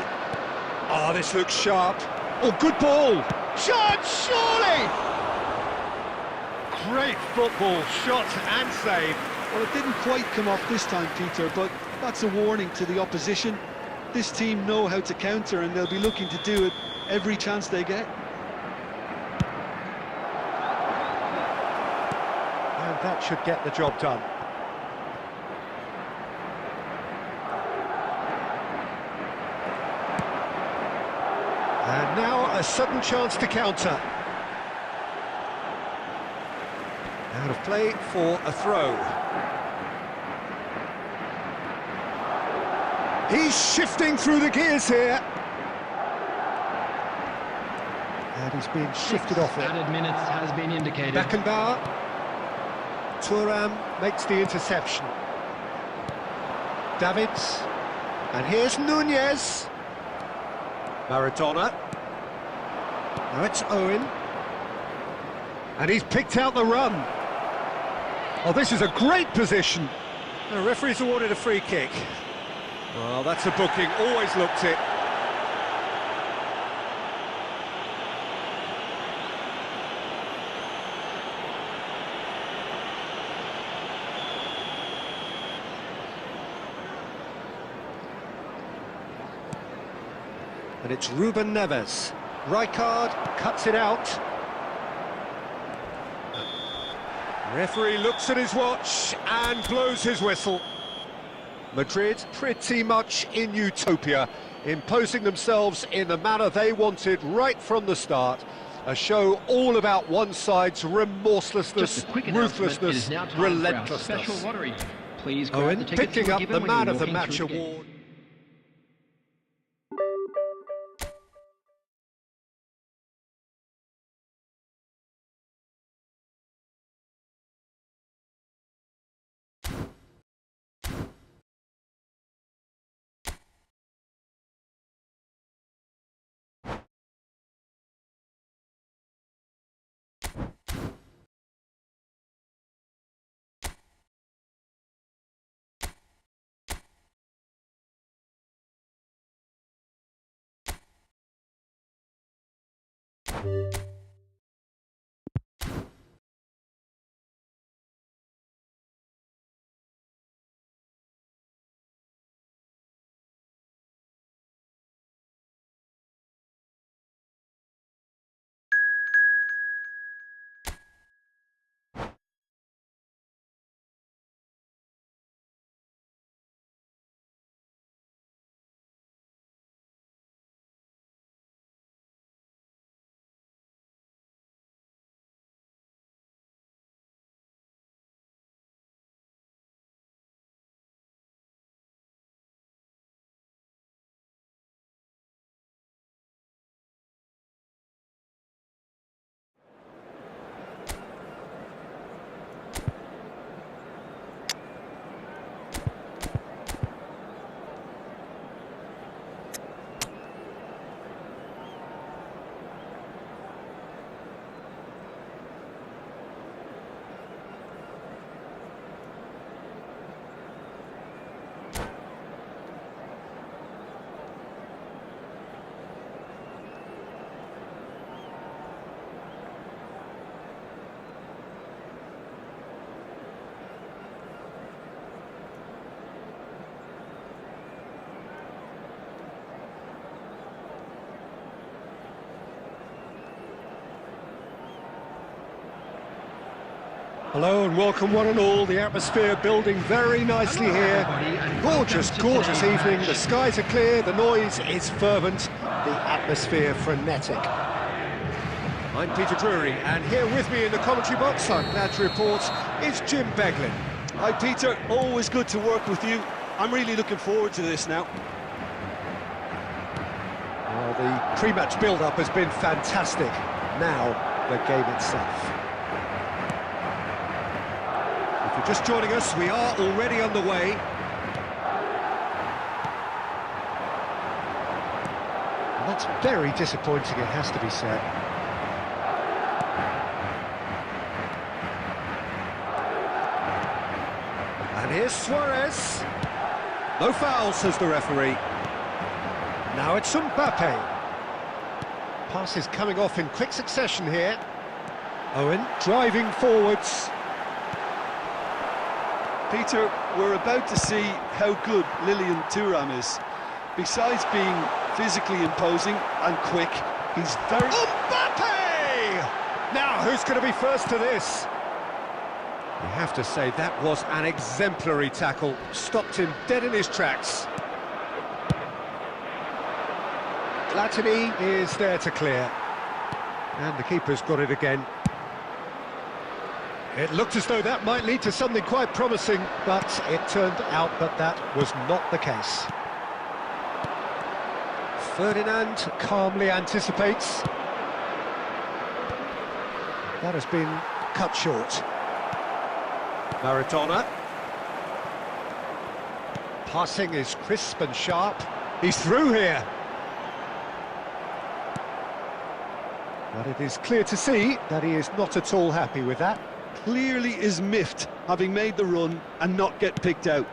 Oh, this looks sharp. Oh, good ball. chance, surely! Great football, shot and save. Well, it didn't quite come off this time, Peter, but that's a warning to the opposition. This team know how to counter, and they'll be looking to do it every chance they get. And that should get the job done. And now a sudden chance to counter. Out of play for a throw. He's shifting through the gears here. And he's being shifted off it. Added minutes has been indicated. Beckenbauer. Thuram makes the interception. Davids. And here's Nunez. Maradona. Now it's Owen. And he's picked out the run. Oh, this is a great position. The referee's awarded a free kick. Well, that's a booking, always looked it. And it's Ruben Neves. Rijkaard cuts it out. Referee looks at his watch and blows his whistle. Madrid pretty much in utopia, imposing themselves in the manner they wanted right from the start. A show all about one side's remorselessness, ruthlessness, relentlessness. Owen picking up the Man of the Match award. Hello and welcome one and all. The atmosphere building very nicely here. Gorgeous, gorgeous evening. The skies are clear, the noise is fervent, the atmosphere frenetic. I'm Peter Drury, and here with me in the commentary box, I'm glad to report, is Jim Beglin. Hi, Peter. Always good to work with you. I'm really looking forward to this now. Well, the pre-match build-up has been fantastic. Now, the game itself. If you're just joining us, we are already underway. And that's very disappointing, it has to be said. And here's Suarez. No foul, says the referee. Now it's Mbappe. Passes coming off in quick succession here. Owen driving forwards. Peter, we're about to see how good Lilian Thuram is. Besides being physically imposing and quick, he's very... Mbappe! Now, who's going to be first to this? You have to say that was an exemplary tackle. Stopped him dead in his tracks. Platini is there to clear. And the keeper's got it again. It looked as though that might lead to something quite promising, but it turned out that was not the case. Ferdinand calmly anticipates. That has been cut short. Maradona. Passing is crisp and sharp. He's through here. But it is clear to see that he is not at all happy with that. Clearly is miffed, having made the run and not get picked out.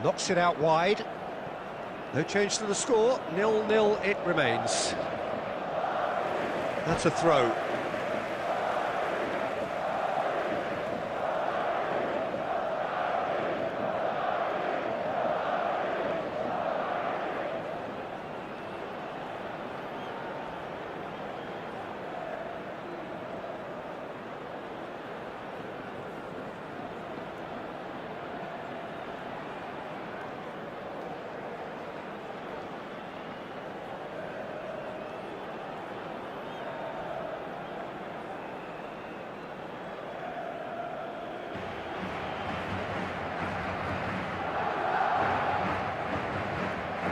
Knocks it out wide. No change to the score, 0-0 it remains. That's a throw.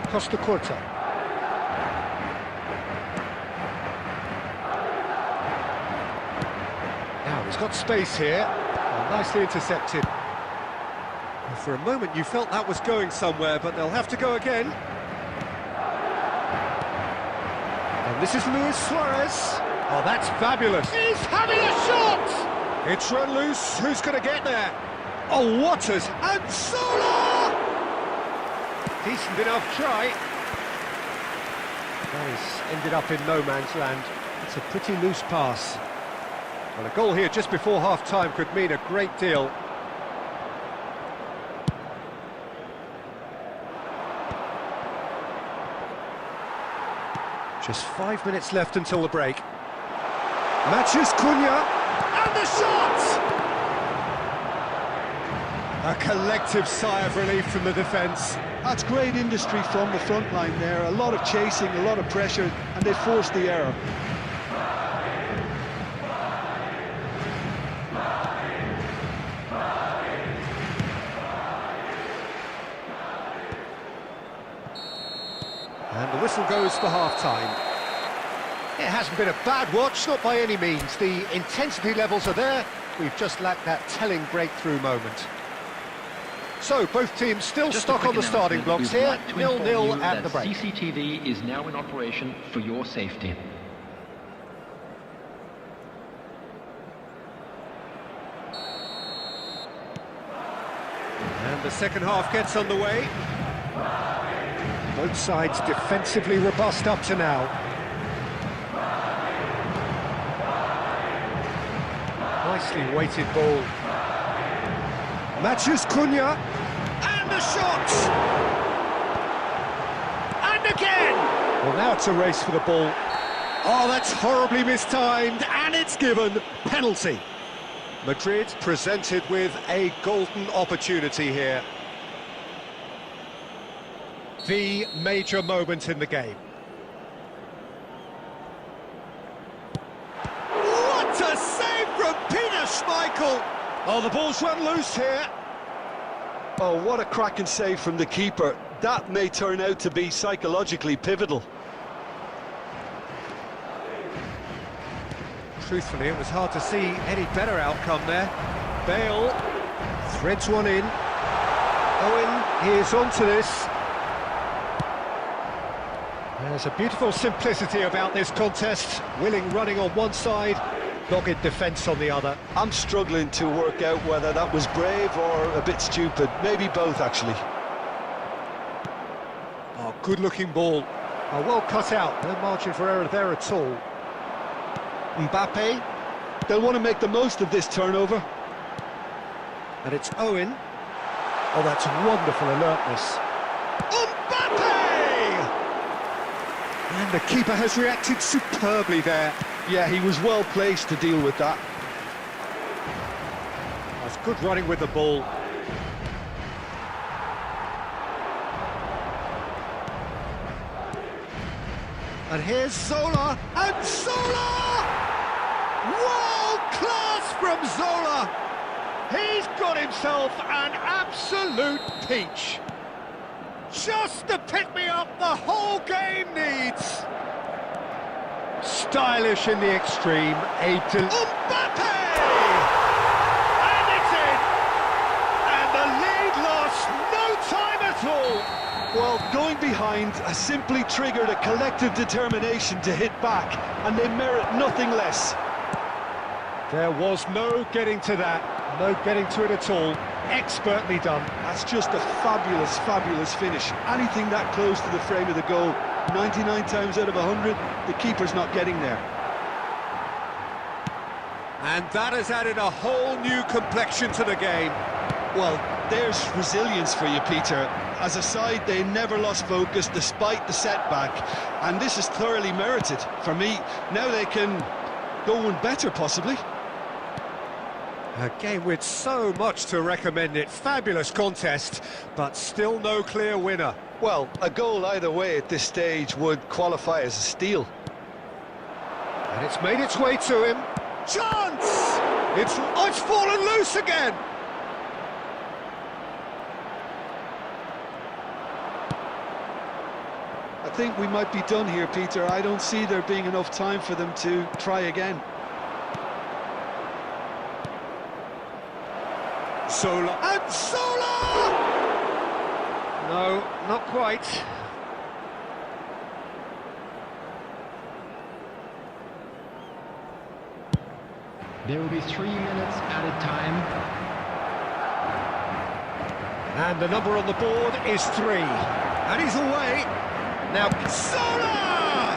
Costa Curta. Now he's got space here. Oh, nicely intercepted. Well, for a moment you felt that was going somewhere, but they'll have to go again. And this is Luis Suarez. Oh, that's fabulous. He's having a shot! It's run loose. Who's going to get there? Oh, Waters and Sola! Decent enough try. That has ended up in no man's land. It's a pretty loose pass. Well, a goal here just before half-time could mean a great deal. Just 5 minutes left until the break. Matches Cunha, and the shot! A collective sigh of relief from the defence. That's great industry from the front line there. A lot of chasing, a lot of pressure, and they forced the error. And the whistle goes for half-time. It hasn't been a bad watch, not by any means. The intensity levels are there. We've just lacked that telling breakthrough moment. So, both teams still stuck on the starting blocks here, 0-0 at the break. CCTV is now in operation for your safety. And the second half gets underway. Both sides defensively robust up to now. Nicely weighted ball. Matches Cunha, and the shot! And again! Well, now it's a race for the ball. Oh, that's horribly mistimed, and it's given penalty. Madrid presented with a golden opportunity here. The major moment in the game. What a save from Peter Schmeichel! Oh, the ball's run loose here. Oh, what a cracking save from the keeper. That may turn out to be psychologically pivotal. Truthfully, it was hard to see any better outcome there. Bale threads one in. Owen is onto this. There's a beautiful simplicity about this contest. Willing running on one side, dogged defence on the other. I'm struggling to work out whether that was brave or a bit stupid. Maybe both, actually. Oh, good-looking ball. Oh, well cut out, no margin for error there at all. Mbappe, They'll want to make the most of this turnover. and it's Owen. Oh, that's wonderful alertness. Mbappe! And the keeper has reacted superbly there. Yeah, he was well placed to deal with that. That's good running with the ball. And here's Zola, and Zola! World class from Zola! He's got himself an absolute peach. Just the pick-me-up the whole game needs. Stylish in the extreme, Mbappe! and it's in! And the lead lost no time at all. Well, going behind has simply triggered a collective determination to hit back, and they merit nothing less. There was no getting to that, no getting to it at all. Expertly done. That's just a fabulous, fabulous finish. Anything that close to the frame of the goal, 99 times out of 100, the keeper's not getting there. And that has added a whole new complexion to the game. Well, there's resilience for you, Peter. As a side, they never lost focus despite the setback, and this is thoroughly merited. For me, now they can go one better, possibly. A game with so much to recommend it. Fabulous contest, but still no clear winner. Well, a goal either way at this stage would qualify as a steal. And it's made its way to him. Chance! It's fallen loose again! I think we might be done here, Peter. I don't see there being enough time for them to try again. Zola, and Zola! No, not quite. There will be 3 minutes added time. And the number on the board is 3. And he's away. Now, Zola!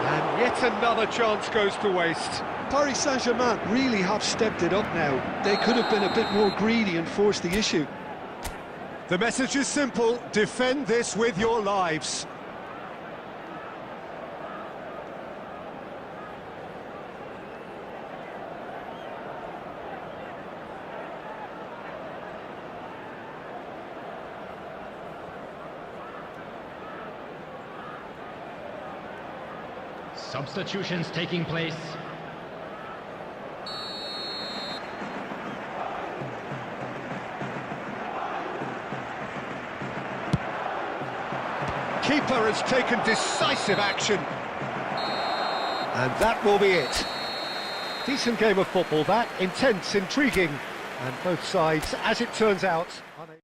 And yet another chance goes to waste. Paris Saint-Germain really have stepped it up now. They could have been a bit more greedy and forced the issue. The message is simple: defend this with your lives. Substitutions taking place. Keeper has taken decisive action. And that will be it. Decent game of football, that. Intense, intriguing. And both sides, as it turns out, unable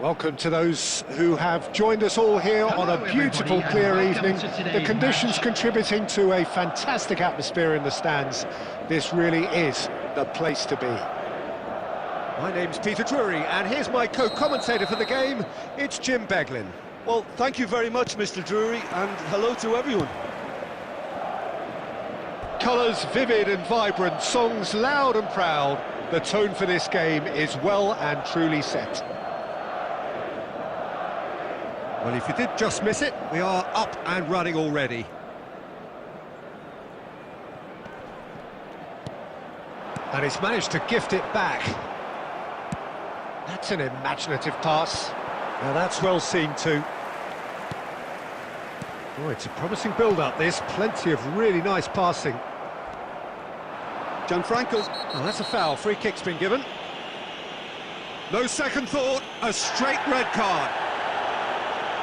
Welcome to those who have joined us all here on a beautiful, everybody, clear and evening. welcome to The today's conditions match. contributing to a fantastic atmosphere in the stands. This really is the place to be. My name's Peter Drury, and here's my co-commentator for the game. It's Jim Beglin. Well, thank you very much, Mr. Drury, and hello to everyone. Colours vivid and vibrant, songs loud and proud. The tone for this game is well and truly set. Well, if you did just miss it, we are up and running already. And he's managed to gift it back. That's an imaginative pass. Now that's well seen too. Oh, it's a promising build-up, this. Plenty of really nice passing. Gianfranco. Oh, that's a foul. Free kick's been given. No second thought, a straight red card.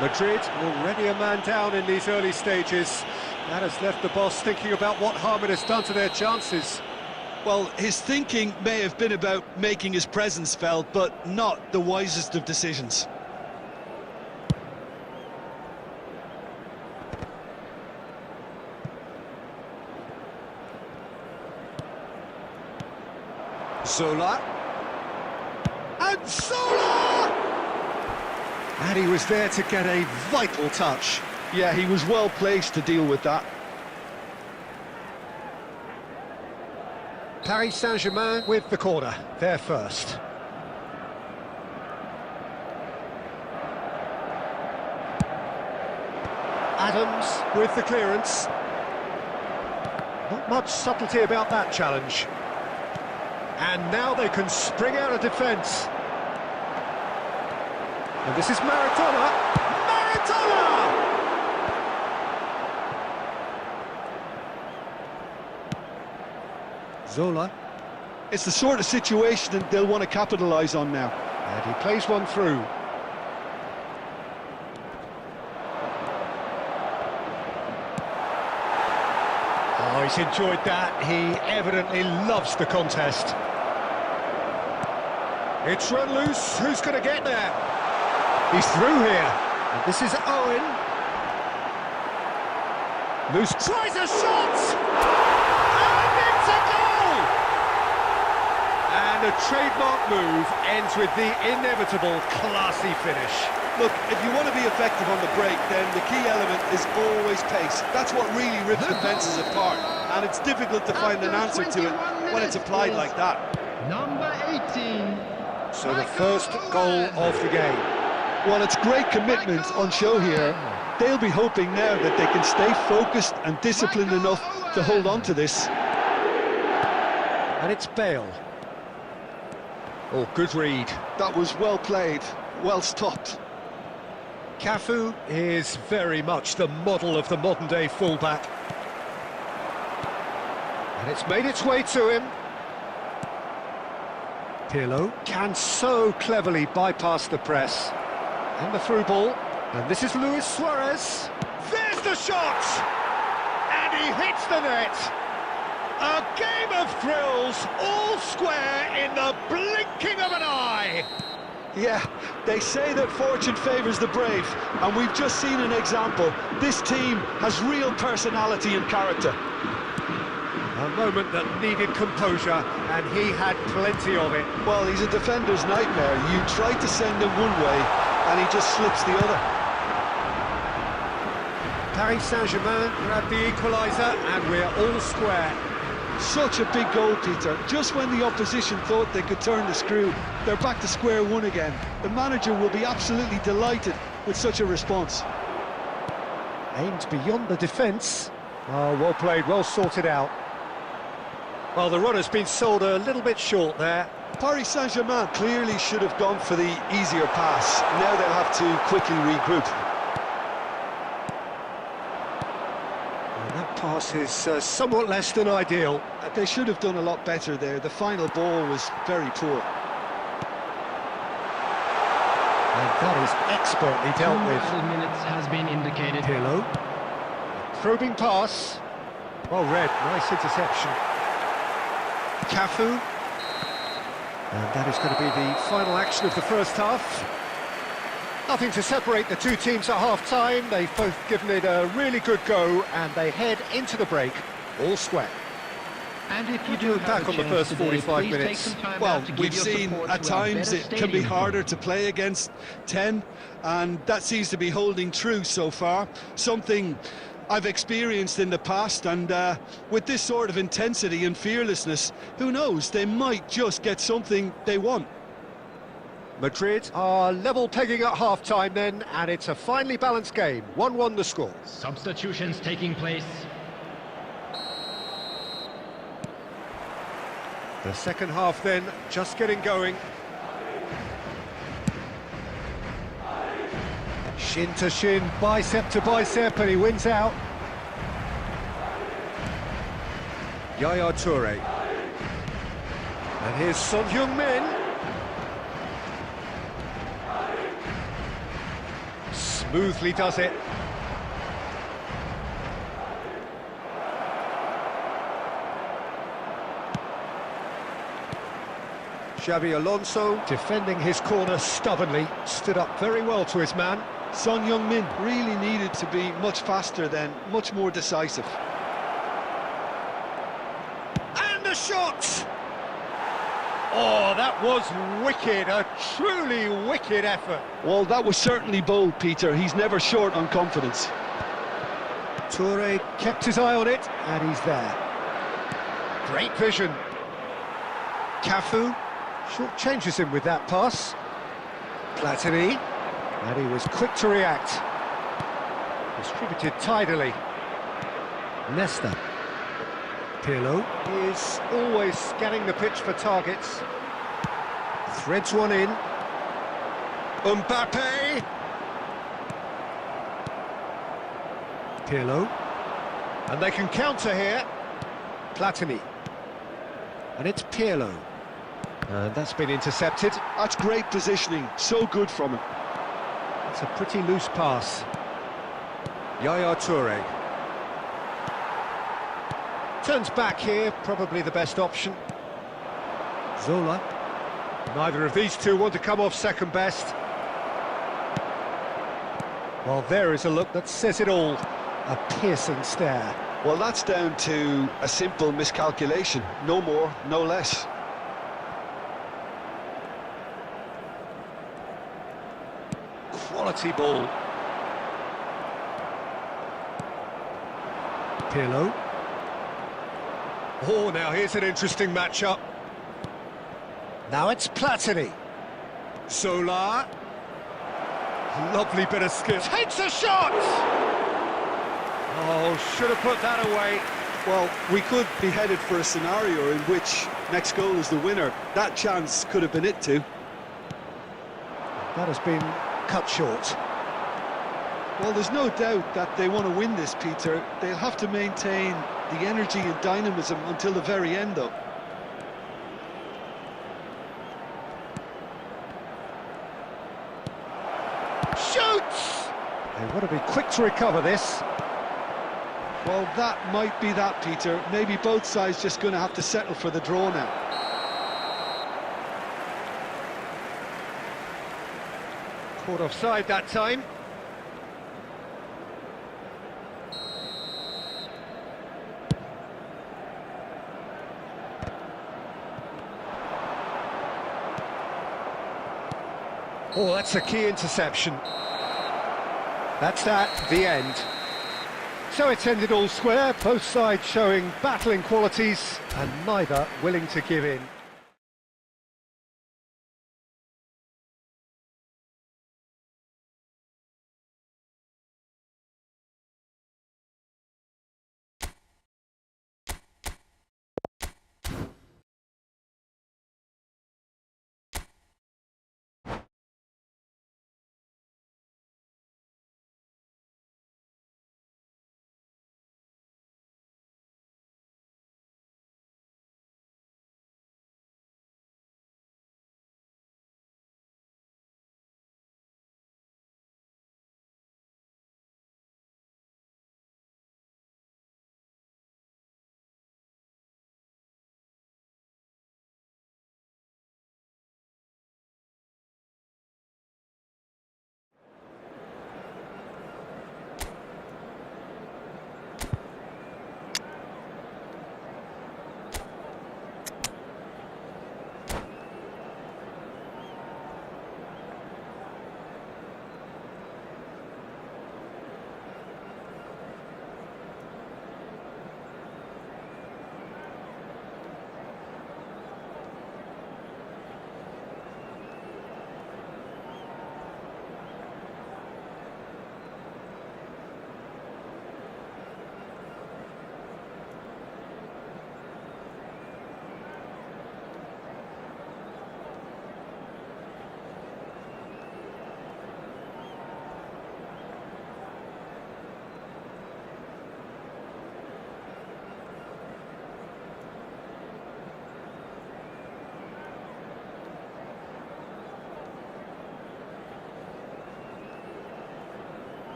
Madrid already a man down in these early stages. That has left the boss thinking about what harm it has done to their chances. Well, his thinking may have been about making his presence felt, but not the wisest of decisions. Zola. And Zola! And he was there to get a vital touch. Yeah, he was well placed to deal with that. Paris Saint-Germain with the corner, they're first. Adams with the clearance. Not much subtlety about that challenge. And now they can spring out of defence. And this is Maradona. Maradona! Zola. It's the sort of situation that they'll want to capitalise on now. And he plays one through. Oh, he's enjoyed that. He evidently loves the contest. It's run loose. Who's going to get there? He's through here. And this is Owen. Loose tries a shot! And it's a goal! And a trademark move ends with the inevitable classy finish. Look, if you want to be effective on the break, then the key element is always pace. That's what really rips defences apart, and it's difficult to find an answer to it when it's applied like that. Number 18. So the first goal of the game. Well, it's great commitment on show here. They'll be hoping now that they can stay focused and disciplined enough to hold on to this. And it's Bale. Oh, good read. That was well played, well stopped. Cafu is very much the model of the modern-day fullback. And it's made its way to him. Pirlo can so cleverly bypass the press. And the through ball. And this is Luis Suarez. There's the shot! And he hits the net. A game of thrills, all square in the blinking of an eye. Yeah, they say that fortune favours the brave, and we've just seen an example. This team has real personality and character. A moment that needed composure, and he had plenty of it. Well, he's a defender's nightmare. You try to send him one way, and he just slips the other. Paris Saint-Germain grabbed the equaliser, and we're all square. Such a big goal, Peter. Just when the opposition thought they could turn the screw, they're back to square one again. The manager will be absolutely delighted with such a response. Aimed beyond the defence. Oh, well played, well sorted out. Well, the run has been sold a little bit short there. Paris Saint-Germain clearly should have gone for the easier pass. Now they'll have to quickly regroup. And that pass is somewhat less than ideal. They should have done a lot better there. The final ball was very poor. And that is expertly dealt 2 with. added minutes has been indicated. Pirlo. Probing pass. Well read, nice interception. Cafu. And that is going to be the final action of the first half. Nothing to separate the two teams at half-time. They've both given it a really good go, and they head into the break all square. And if you do Look back on the first 45 minutes. Well, we've seen at times it can be harder to play against 10, and that seems to be holding true so far. Something I've experienced in the past, and with this sort of intensity and fearlessness, who knows, they might just get something they want. Madrid are level pegging at half-time then, and it's a finely balanced game. 1-1 the score. Substitutions taking place. The second half then, just getting going. Shin to shin, bicep to bicep, and he wins out. Yaya Toure. And here's Son Heung-min. Smoothly does it. Xabi Alonso, defending his corner stubbornly, stood up very well to his man. Son Heung-min really needed to be much faster then, much more decisive. And a shot! Oh, that was wicked, a truly wicked effort. Well, that was certainly bold, Peter. He's never short on confidence. Toure kept his eye on it, and he's there. Great vision. Cafu short changes him with that pass. Platini, and he was quick to react. Distributed tidily. Nesta. Pirlo is always scanning the pitch for targets. Threads one in. Mbappe. Pirlo. And they can counter here. Platini. And it's Pirlo. And that's been intercepted. That's great positioning, so good from him. It's a pretty loose pass. Yaya Toure. Turns back here, probably the best option. Zola. Neither of these two want to come off second best. Well, there is a look that says it all. A piercing stare. Well, that's down to a simple miscalculation. No more, no less. Quality ball. Pirlo. Oh, now here's an interesting matchup. Now it's Platini. Solar. Lovely bit of skill. Takes a shot! Oh, should have put that away. Well, we could be headed for a scenario in which next goal is the winner. That chance could have been it too. That has been cut short. Well, there's no doubt that they want to win this, Peter. They'll have to maintain the energy and dynamism until the very end, though. Shoots! They want to be quick to recover this. Well, that might be that, Peter. Maybe both sides just going to have to settle for the draw now. Caught offside that time. Oh, that's a key interception. That's that, the end. So it's ended all square, both sides showing battling qualities and neither willing to give in.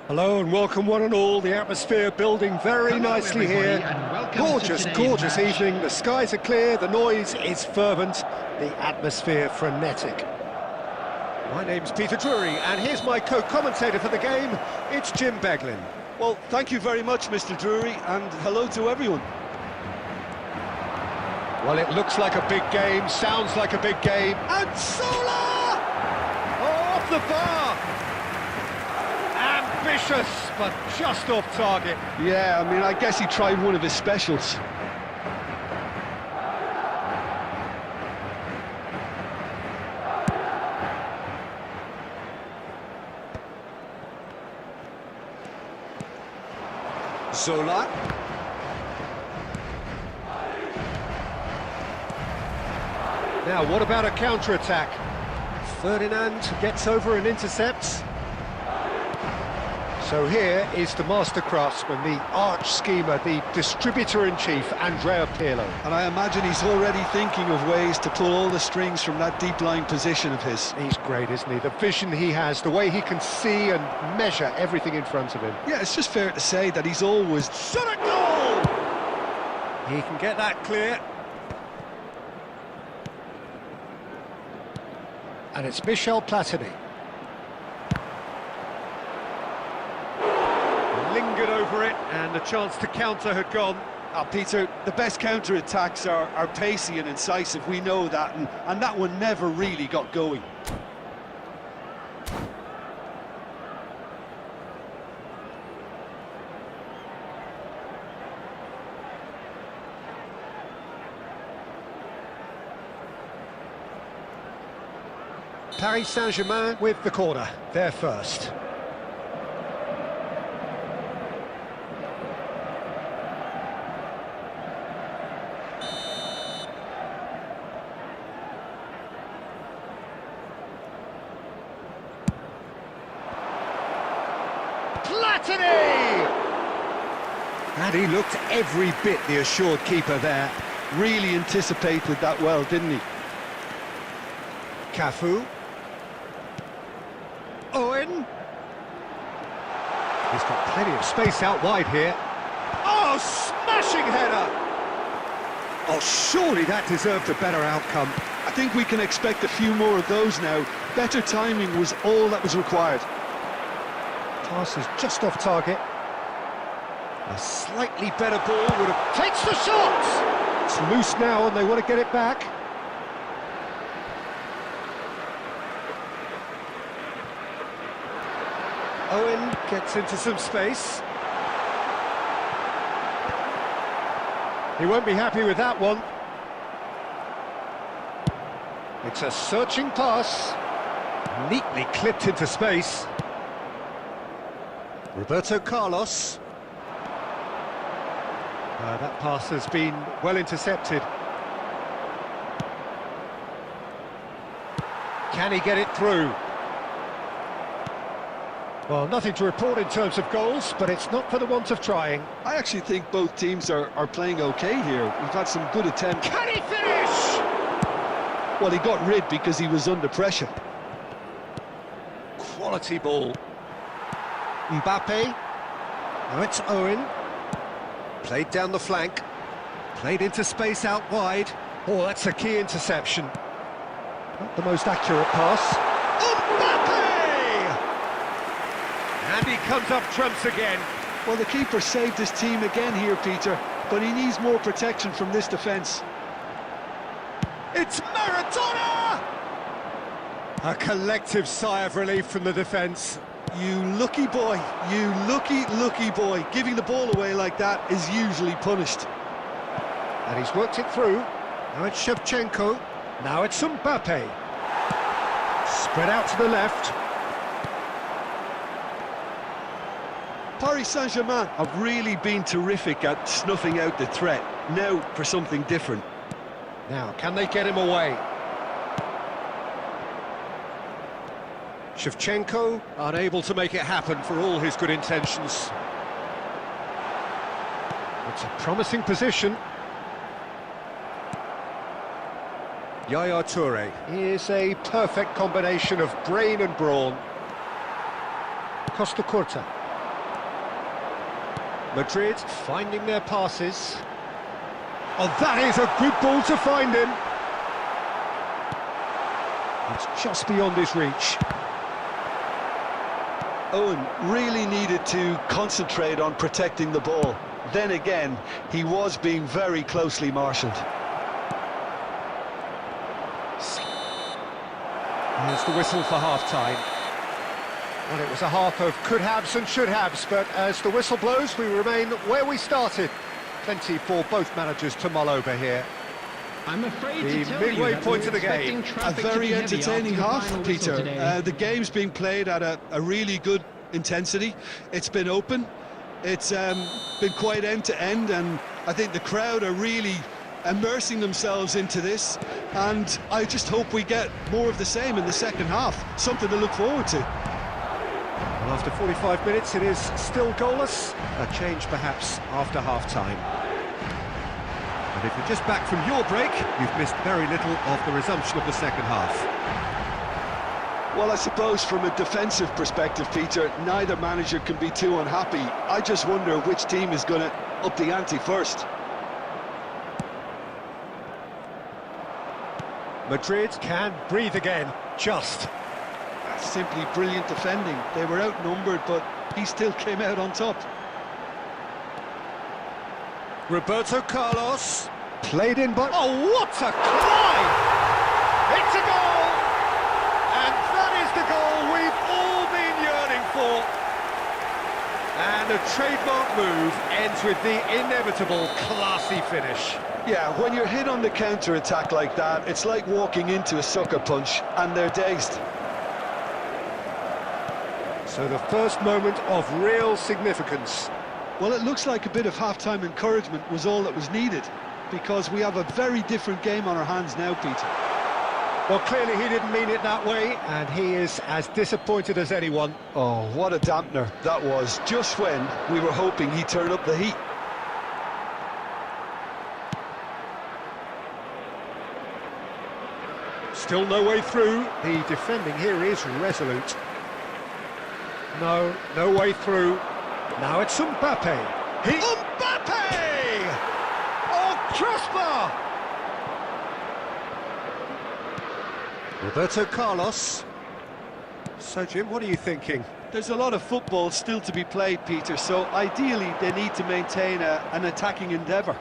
Hello and welcome one and all. The atmosphere building very Hello, nicely everybody, here. and welcome to Gorgeous, today's gorgeous match. evening. The skies are clear, the noise is fervent, the atmosphere frenetic. My name's Peter Drury, and here's my co-commentator for the game. It's Jim Beglin. Well, thank you very much, Mr. Drury, and hello to everyone. Well, it looks like a big game, sounds like a big game. And Sola! Oh, off the bar! Ambitious, but just off target. Yeah, I mean, I guess he tried one of his specials. Zola. Now, what about a counter-attack? Ferdinand gets over and intercepts. So here is the master craftsman, the arch schemer, the distributor-in-chief, Andrea Pirlo. And I imagine he's already thinking of ways to pull all the strings from that deep-lying position of his. He's great, isn't he? The vision he has, the way he can see and measure everything in front of him. Yeah, it's just fair to say that he's always... Shot a goal! He can get that clear. And it's Michel Platini. Lingered over it, and the chance to counter had gone. Peter, the best counter-attacks are pacey and incisive, we know that, and that one never really got going. Paris Saint-Germain with the corner, they're first. Platini! And he looked every bit the assured keeper there. Really anticipated that well, didn't he? Cafu. Owen. He's got plenty of space out wide here. Oh, smashing header! Oh, surely that deserved a better outcome. I think we can expect a few more of those now. Better timing was all that was required. Pass is just off target. A slightly better ball would have... Takes the shot! It's loose now and they want to get it back. Owen gets into some space. He won't be happy with that one. It's a searching pass. Neatly clipped into space. Roberto Carlos. That pass has been well intercepted. Can he get it through? Well, nothing to report in terms of goals, but it's not for the want of trying. I actually think both teams are playing okay here. We've had some good attempts. Can he finish? Well, he got rid because he was under pressure. Quality ball. Mbappe. Now it's Owen. Played down the flank. Played into space out wide. Oh, that's a key interception. Not the most accurate pass. Mbappe! And he comes up trumps again. Well, the keeper saved his team again here, Peter, but he needs more protection from this defence. It's Maradona! A collective sigh of relief from the defence. You lucky boy, you lucky boy. Giving the ball away like that is usually punished. And he's worked it through. Now it's Shevchenko. Now it's Mbappe. Spread out to the left. Paris Saint-Germain have really been terrific at snuffing out the threat. Now for something different. Now, can they get him away? Shevchenko unable to make it happen for all his good intentions. It's a promising position. Yaya Toure is a perfect combination of brain and brawn. Costa Curta. Madrid finding their passes. Oh, that is a good ball to find him. It's just beyond his reach. Owen really needed to concentrate on protecting the ball. Then again, he was being very closely marshalled. Here's the whistle for half-time. Well, it was a half of could-haves and should-haves, but as the whistle blows, we remain where we started. Plenty for both managers to mull over here. I'm afraid The to tell midway you that point we're of the game. expecting A traffic to very be heavy entertaining after the half, final whistle Peter. today. The game's being played at a really good intensity. It's been open. It's been quite end-to-end, and I think the crowd are really immersing themselves into this, and I just hope we get more of the same in the second half. Something to look forward to. And after 45 minutes, it is still goalless. A change, perhaps, after half-time. And if you're just back from your break, you've missed very little of the resumption of the second half. Well, I suppose from a defensive perspective, Peter, neither manager can be too unhappy. I just wonder which team is going to up the ante first. Madrid can breathe again, just. That's simply brilliant defending. They were outnumbered, but he still came out on top. Roberto Carlos, played in by... Oh, what a climb! It's a goal! And that is the goal we've all been yearning for. And a trademark move ends with the inevitable classy finish. Yeah, when you're hit on the counter-attack like that, it's like walking into a sucker punch, and they're dazed. So the first moment of real significance. Well, it looks like a bit of half-time encouragement was all that was needed, because we have a very different game on our hands now, Peter. Well, clearly he didn't mean it that way, and he is as disappointed as anyone. Oh, what a dampener that was, just when we were hoping he'd turn up the heat. Still no way through. The defending here is resolute. No way through. Now it's Mbappe. Mbappe! Oh, crossbar! Roberto Carlos. So, Jim, what are you thinking? There's a lot of football still to be played, Peter, so ideally they need to maintain an attacking endeavour.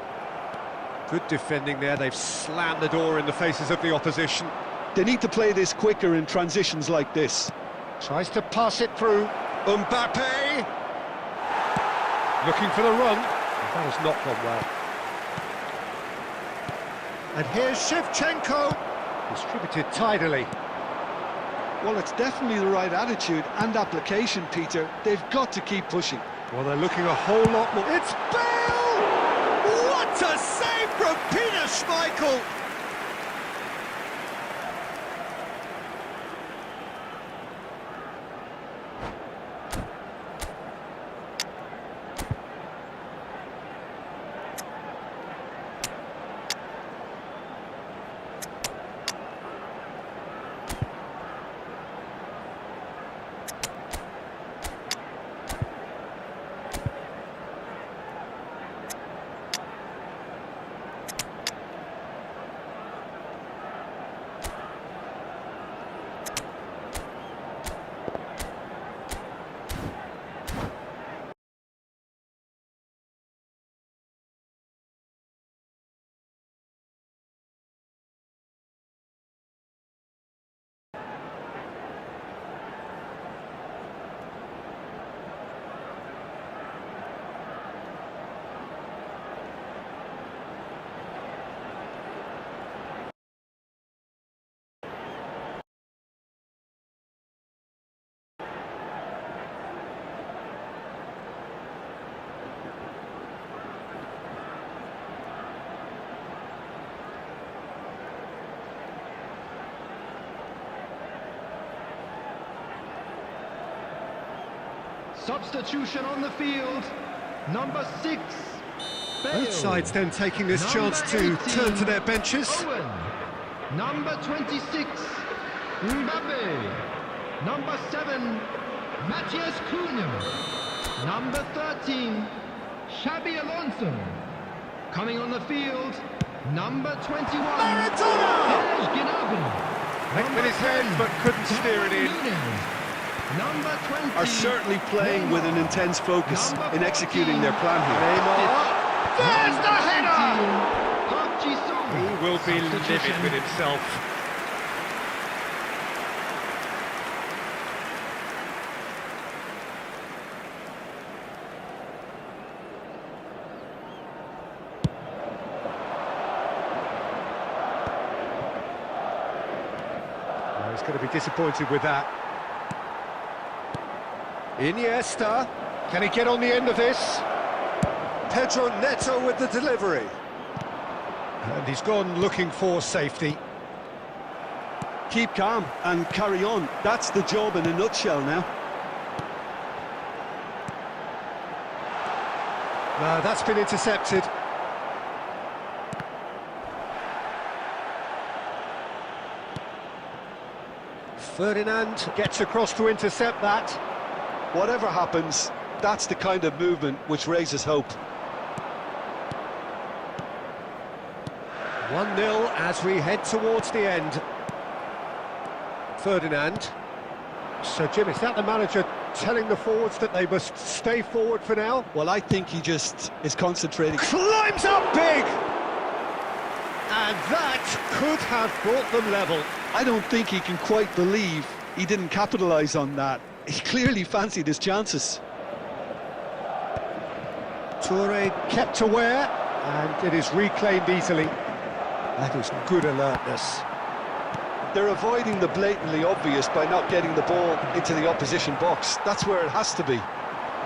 Good defending there. They've slammed the door in the faces of the opposition. They need to play this quicker in transitions like this. Tries to pass it through. Mbappe! Looking for the run. That has not gone well. And here's Shevchenko. Distributed tidily. Well, it's definitely the right attitude and application, Peter. They've got to keep pushing. Well, they're looking a whole lot more. It's Bale! What a save from Peter Schmeichel! Substitution on the field. Number 6. Both sides then taking this chance to turn to their benches. Owen. Number 26. Mbappe. Number 7. Matthias Cunha. Number 13. Xabi Alonso. Coming on the field, number 21. Maradona! Serge Gnabry. Went with his head, but couldn't steer it in. Number 20. Are certainly playing with an intense focus in executing their plan here. There's the header! He will be livid with himself. Well, he's going to be disappointed with that. Iniesta, can he get on the end of this? Pedro Neto with the delivery. And he's gone looking for safety. Keep calm and carry on. That's the job in a nutshell now. No, that's been intercepted. Ferdinand gets across to intercept that. Whatever happens, that's the kind of movement which raises hope. 1-0 as we head towards the end. Ferdinand. So, Jim, is that the manager telling the forwards that they must stay forward for now? Well, I think he just is concentrating. Climbs up big! And that could have brought them level. I don't think he can quite believe he didn't capitalise on that. He clearly fancied his chances. Toure kept aware, and it is reclaimed easily. That is good alertness. They're avoiding the blatantly obvious by not getting the ball into the opposition box. That's where it has to be.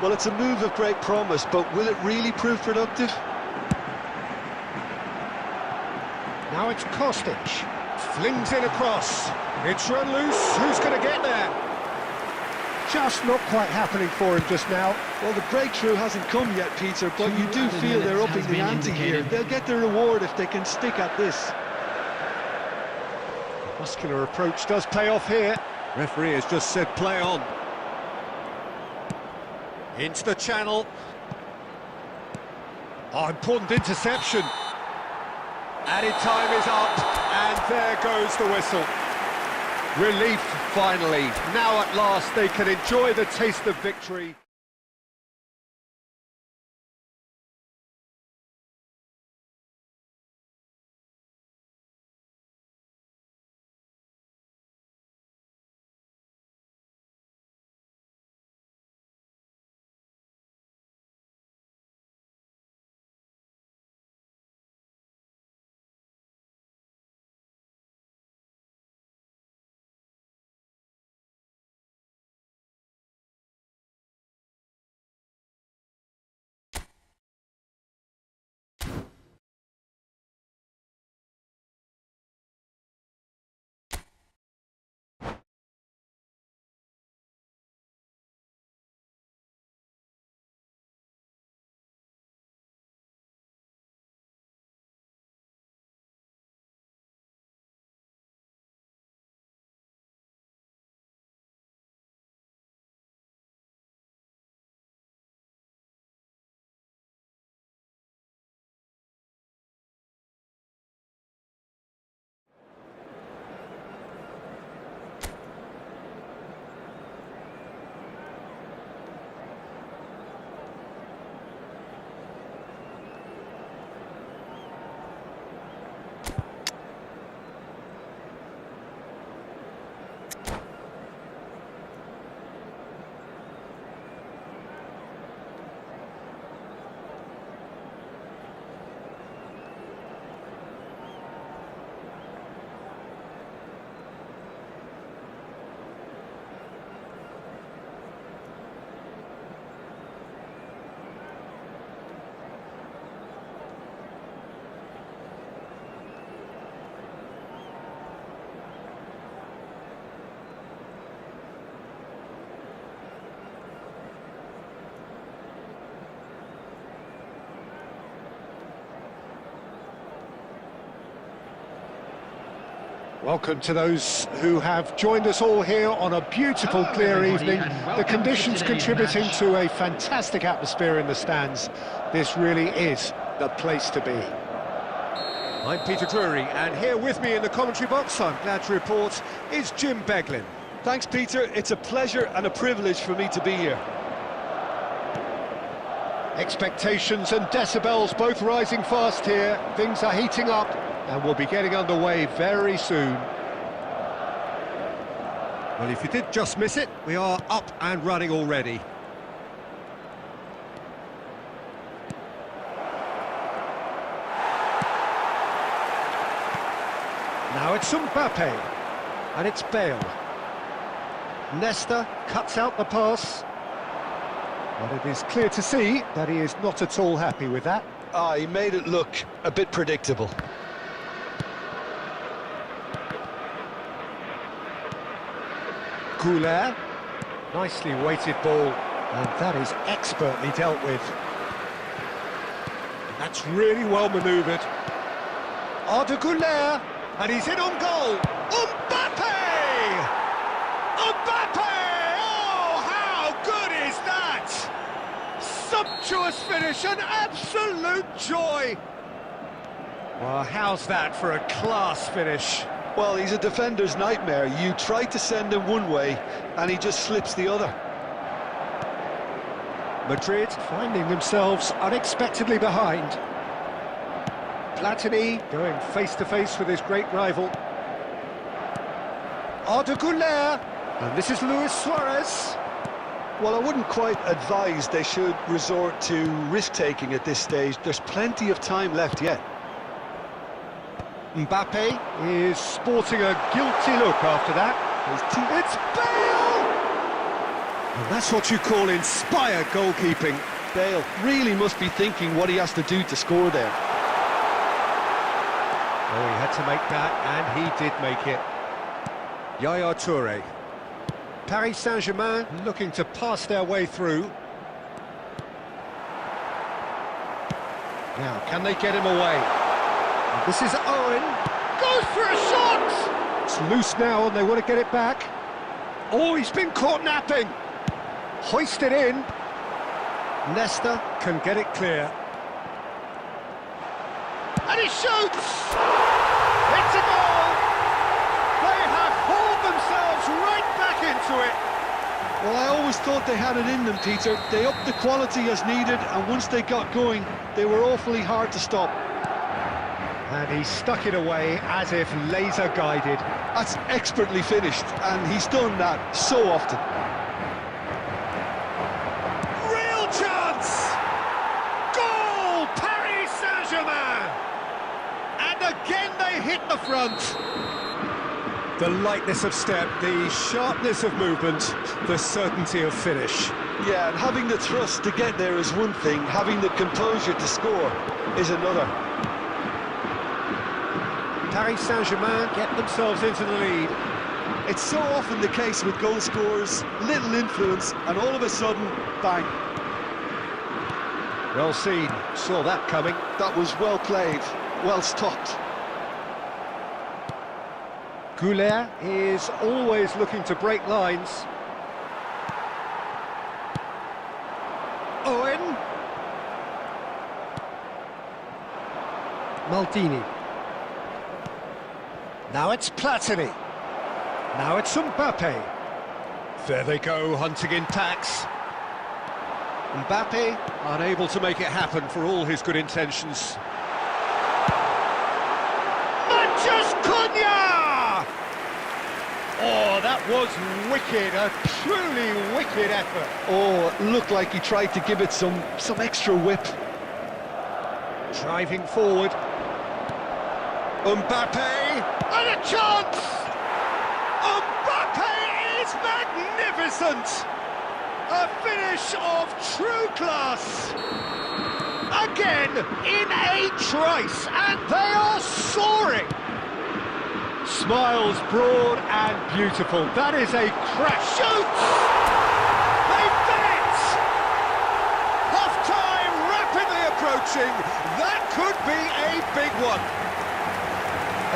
Well, it's a move of great promise, but will it really prove productive? Now it's Kostic. Flings in across. It's run loose. Who's going to get there? Just not quite happening for him just now. Well, the breakthrough hasn't come yet, Peter, but you do feel they're upping the ante here. They'll get their reward if they can stick at this. Muscular approach does pay off here. Referee has just said play on. Into the channel. Oh, important interception. Added time is up, and there goes the whistle. Relief, finally. Now at last they can enjoy the taste of victory. Welcome to those who have joined us all here on a beautiful, Hello, clear everybody, evening. and The welcome to conditions today's contributing match. to a fantastic atmosphere in the stands. This really is the place to be. I'm Peter Drury, and here with me in the commentary box, I'm glad to report, is Jim Beglin. Thanks, Peter. It's a pleasure and a privilege for me to be here. Expectations and decibels both rising fast here. Things are heating up and we'll be getting underway very soon. Well, if you did just miss it, we are up and running already. Now it's Mbappe, and it's Bale. Nesta cuts out the pass. But it is clear to see that he is not at all happy with that. He made it look a bit predictable. Goulet, nicely weighted ball, and that is expertly dealt with. That's really well manoeuvred. Arda Goulet, and he's in on goal. Mbappe! Mbappe! Oh, how good is that? Sumptuous finish, an absolute joy. Well, how's that for a class finish? Well, he's a defender's nightmare. You try to send him one way, and he just slips the other. Madrid finding themselves unexpectedly behind. Platini going face-to-face with his great rival. Arda Güler, and this is Luis Suarez. Well, I wouldn't quite advise they should resort to risk-taking at this stage. There's plenty of time left yet. Mbappe is sporting a guilty look after that. It's Bale! And that's what you call inspired goalkeeping. Bale really must be thinking what he has to do to score there. Oh, he had to make that, and he did make it. Yaya Touré. Paris Saint-Germain looking to pass their way through. Now, can they get him away? And this is Owen. Goes for a shot! It's loose now, and they want to get it back. Oh, he's been caught napping. Hoisted in. Nesta can get it clear. And he shoots! It's a goal! They have hauled themselves right back into it. Well, I always thought they had it in them, Peter. They upped the quality as needed, and once they got going, they were awfully hard to stop. And he stuck it away as if laser-guided. That's expertly finished, and he's done that so often. Real chance! Goal! Paris Saint-Germain! And again they hit the front. The lightness of step, the sharpness of movement, the certainty of finish. Yeah, and having the thrust to get there is one thing, having the composure to score is another. Paris Saint-Germain get themselves into the lead. It's so often the case with goal scorers, little influence, and all of a sudden, bang. Well seen, saw that coming. That was well played, well stopped. Goulet is always looking to break lines. Owen. Maldini. Now it's Platini. Now it's Mbappe. There they go, hunting in packs. Mbappe unable to make it happen for all his good intentions. Oh, that was wicked, a truly wicked effort. Oh, it looked like he tried to give it some extra whip. Driving forward. Mbappe, and a chance! Mbappe is magnificent! A finish of true class. Again, in a trice, and they are soaring. Smiles broad and beautiful. That is a crash. Shoots! They've done it! Half-time rapidly approaching. That could be a big one.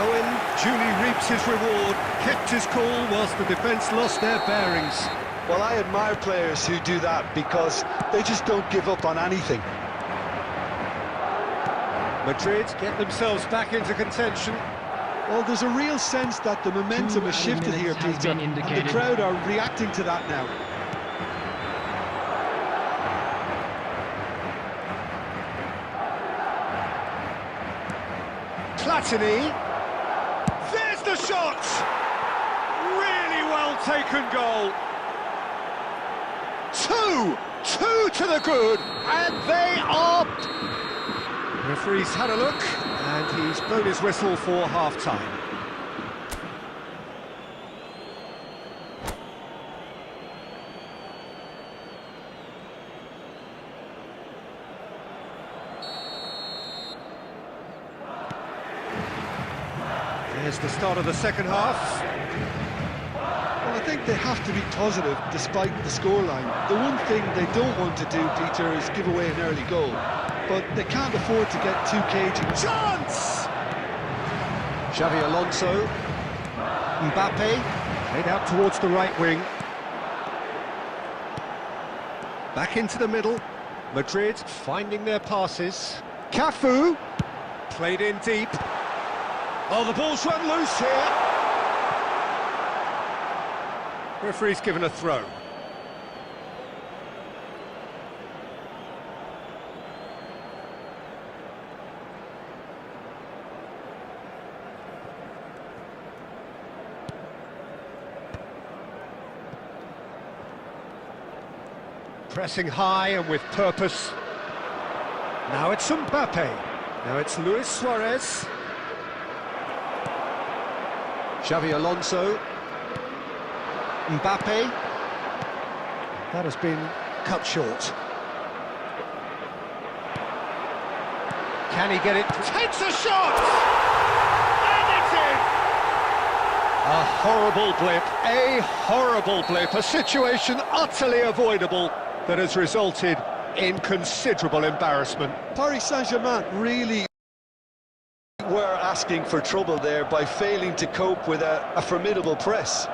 Owen duly reaps his reward, kept his cool whilst the defence lost their bearings. Well, I admire players who do that because they just don't give up on anything. Madrid get themselves back into contention. Well, there's a real sense that the momentum has shifted here, Peter, and the crowd are reacting to that now. Platini. There's the shot! Really well taken goal. Two to the good, and they are... Referee's had a look, and he's blown his whistle for half-time. There's the start of the second half. Well, I think they have to be positive despite the scoreline. The one thing they don't want to do, Peter, is give away an early goal. But they can't afford to get too cagey. Chance! Xavi Alonso. Mbappe. Played out towards the right wing. Back into the middle. Madrid finding their passes. Cafu. Played in deep. Oh, the ball's run loose here. Referee's given a throw. Pressing high and with purpose. Now it's Mbappe. Now it's Luis Suarez. Xavi Alonso. Mbappe. That has been cut short. Can he get it? Takes a shot! And it's in! A horrible blip, a situation utterly avoidable that has resulted in considerable embarrassment. Paris Saint-Germain really were asking for trouble there by failing to cope with a formidable press.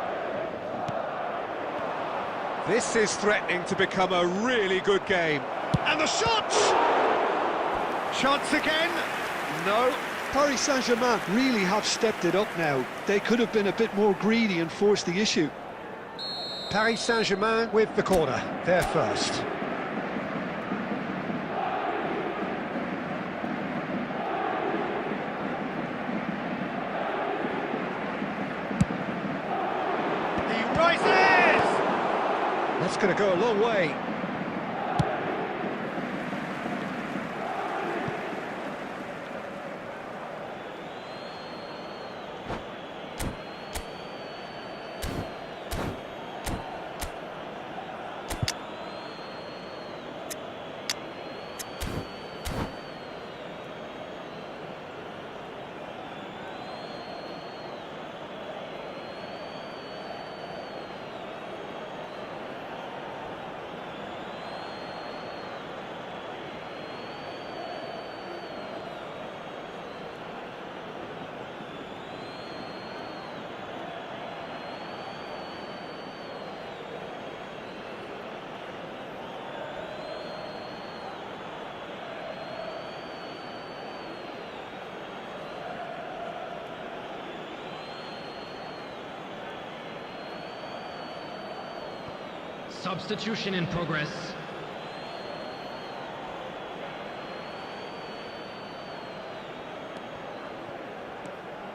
This is threatening to become a really good game. And the shot! Chance again? No. Paris Saint-Germain really have stepped it up now. They could have been a bit more greedy and forced the issue. Paris Saint-Germain with the corner, they're first. He rises! That's going to go a long way. Substitution in progress.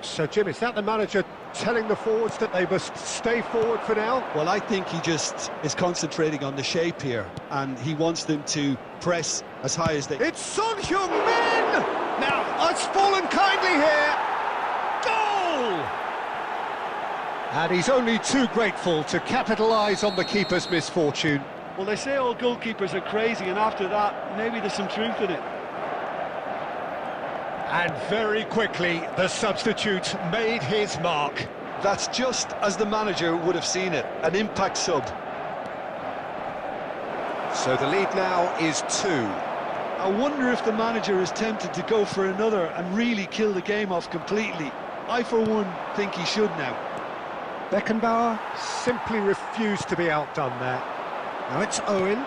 So, Jim, is that the manager telling the forwards that they must stay forward for now? Well, I think he just is concentrating on the shape here, and he wants them to press as high as they... It's Son Heung-min! Now, it's fallen kindly here. Goal! And he's only too grateful to capitalise on the keeper's misfortune. Well, they say all goalkeepers are crazy, and after that, maybe there's some truth in it. And very quickly, the substitute made his mark. That's just as the manager would have seen it, an impact sub. So the lead now is 2. I wonder if the manager is tempted to go for another and really kill the game off completely. I, for one, think he should now. Beckenbauer simply refused to be outdone there. Now it's Owen.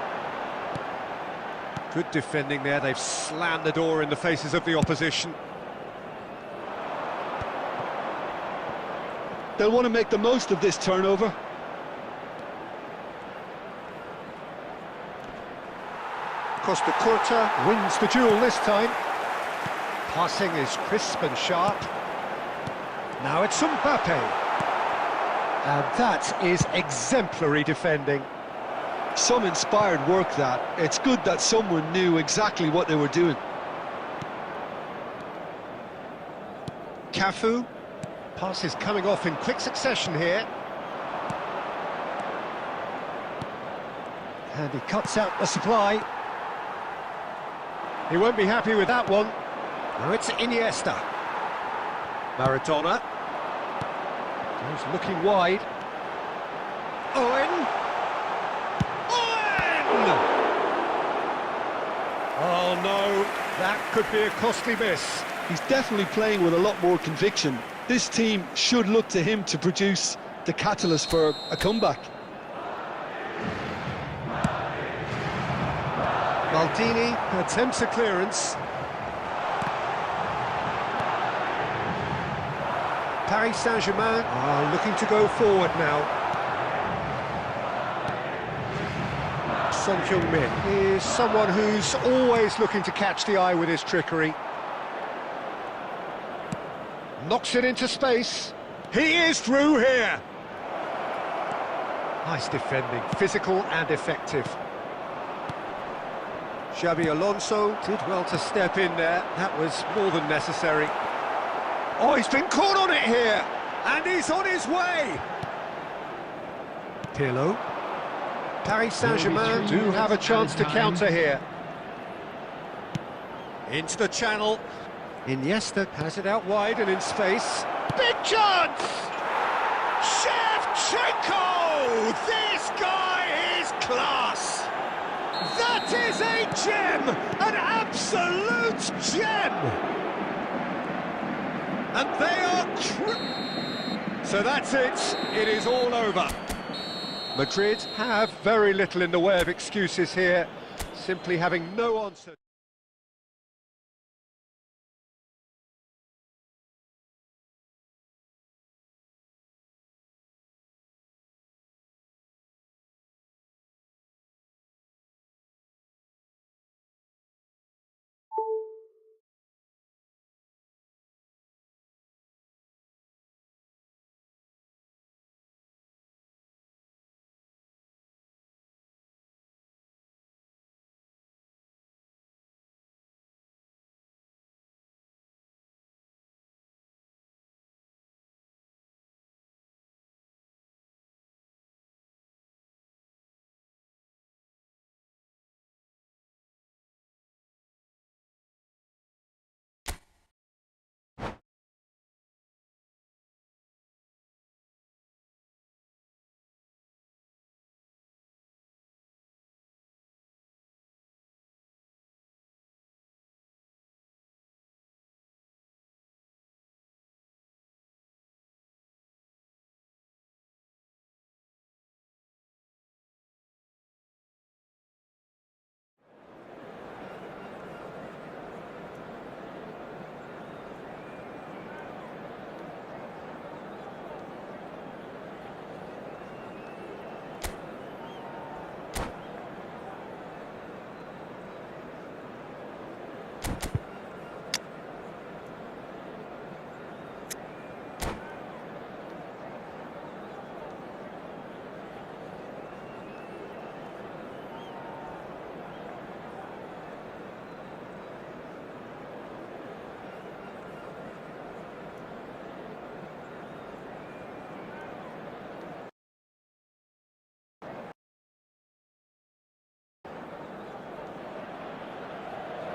Good defending there, they've slammed the door in the faces of the opposition. They'll want to make the most of this turnover. Costa Curta wins the duel this time. Passing is crisp and sharp. Now it's Mbappe. And that is exemplary defending. Some inspired work, that. It's good that someone knew exactly what they were doing. Cafu. Pass is coming off in quick succession here. And he cuts out the supply. He won't be happy with that one. Now it's Iniesta. Maradona. He's looking wide. Owen! Owen! Oh no, that could be a costly miss. He's definitely playing with a lot more conviction. This team should look to him to produce the catalyst for a comeback. Maldini attempts a clearance. Paris Saint-Germain are looking to go forward now. Son Heung-min is someone who's always looking to catch the eye with his trickery. Knocks it into space. He is through here. Nice defending, physical and effective. Xabi Alonso did well to step in there. That was more than necessary. Oh, he's been caught on it here, and he's on his way. Pirlo. Paris Saint-Germain do have a chance to counter here. Into the channel. Iniesta has it out wide and in space. Big chance! Shevchenko! This guy is class! That is a gem! An absolute gem! And they are... So that's it. It is all over. Madrid have very little in the way of excuses here, simply having no answer.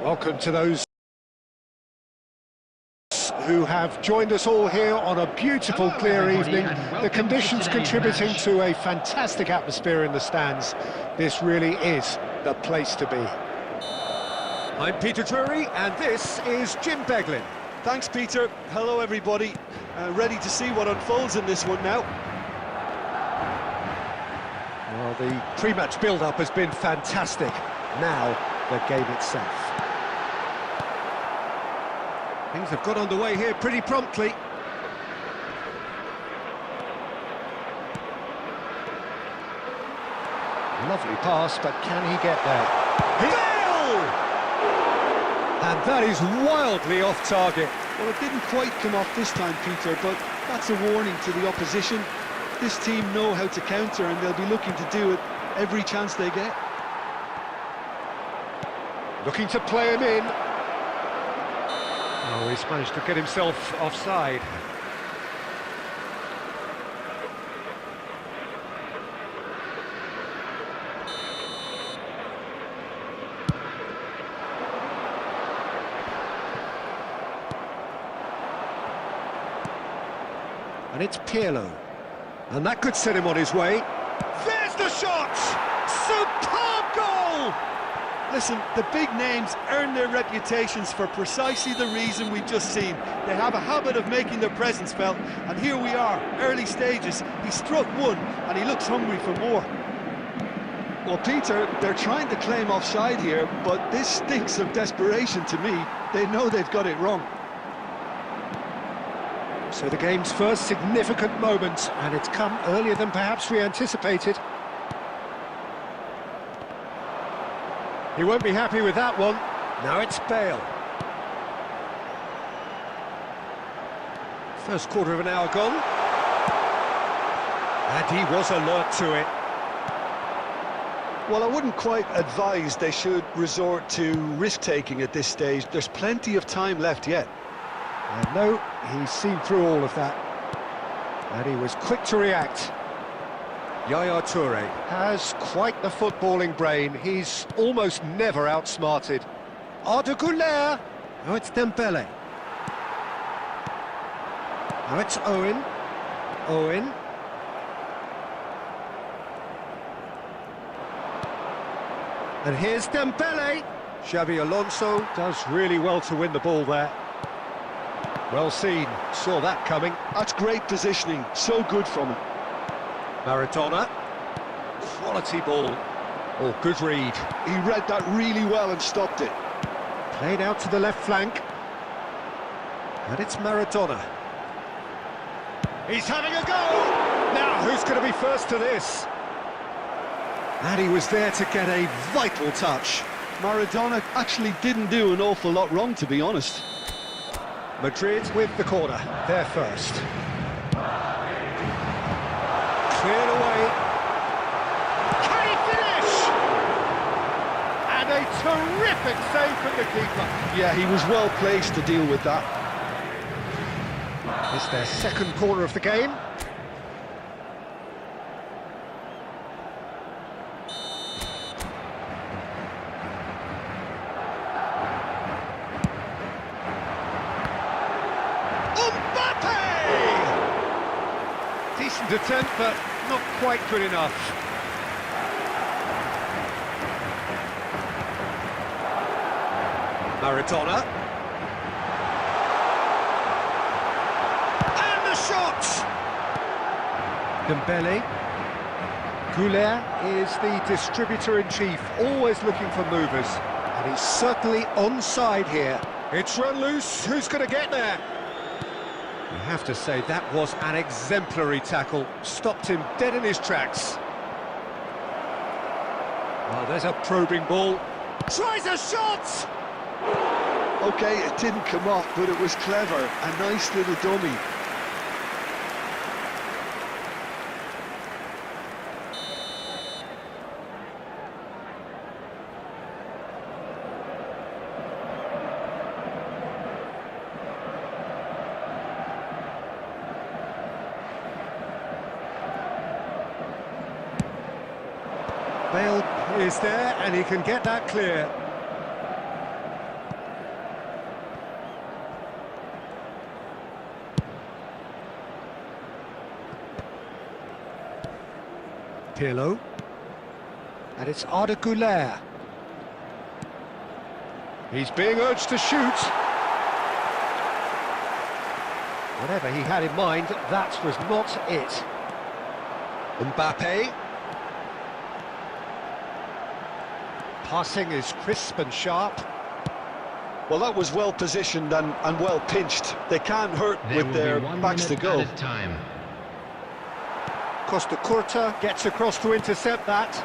Welcome to those who have joined us all here on a beautiful, clear evening. The conditions contributing to a fantastic atmosphere in the stands. This really is the place to be. I'm Peter Drury, and this is Jim Beglin. Thanks, Peter. Hello, everybody. Ready to see what unfolds in this one now. Well, the pre-match build-up has been fantastic. Now, the game itself. Things have got underway here pretty promptly. Lovely pass, but can he get there? Bale! And that is wildly off target. Well, it didn't quite come off this time, Peter, but that's a warning to the opposition. This team know how to counter, and they'll be looking to do it every chance they get. Looking to play him in. Oh, he's managed to get himself offside. And it's Pirlo. And that could set him on his way. There's the shot! Superb goal! Listen, the big names earn their reputations for precisely the reason we've just seen. They have a habit of making their presence felt, and here we are, early stages. He struck one, and he looks hungry for more. Well, Peter, they're trying to claim offside here, but this stinks of desperation to me. They know they've got it wrong. So the game's first significant moment, and it's come earlier than perhaps we anticipated. He won't be happy with that one. Now it's Bale. First quarter of an hour gone. And he was alert to it. Well, I wouldn't quite advise they should resort to risk-taking at this stage. There's plenty of time left yet. And no, he's seen through all of that. And he was quick to react. Yaya Toure has quite the footballing brain. He's almost never outsmarted. Arda Güler. Now it's Dembele. Now it's Owen. Owen. And here's Dembele. Xabi Alonso does really well to win the ball there. Well seen, saw that coming. That's great positioning, so good from him. Maradona. Quality ball. Oh, good read. He read that really well and stopped it. Played out to the left flank. And it's Maradona. He's having a go! Now, who's going to be first to this? And he was there to get a vital touch. Maradona actually didn't do an awful lot wrong, to be honest. Madrid with the corner, they're first. Cleared away. Can he finish? And a terrific save from the keeper. Yeah, he was well placed to deal with that. It's their second corner of the game. Decent attempt, but not quite good enough. Maradona. And the shot! Dembele. Güler is the distributor-in-chief, always looking for movers. And he's certainly onside here. It's run loose, who's going to get there? I have to say, that was an exemplary tackle. Stopped him dead in his tracks. Well, there's a probing ball. Tries a shot! Okay, it didn't come off, but it was clever. A nice little dummy. Bale is there, and he can get that clear. Pirlo. And it's Arda Güler. He's being urged to shoot. Whatever he had in mind, that was not it. Mbappe. Passing is crisp and sharp. Well, that was well positioned and well pinched. They can't hurt with their backs to go. Time. Costa Curta gets across to intercept that.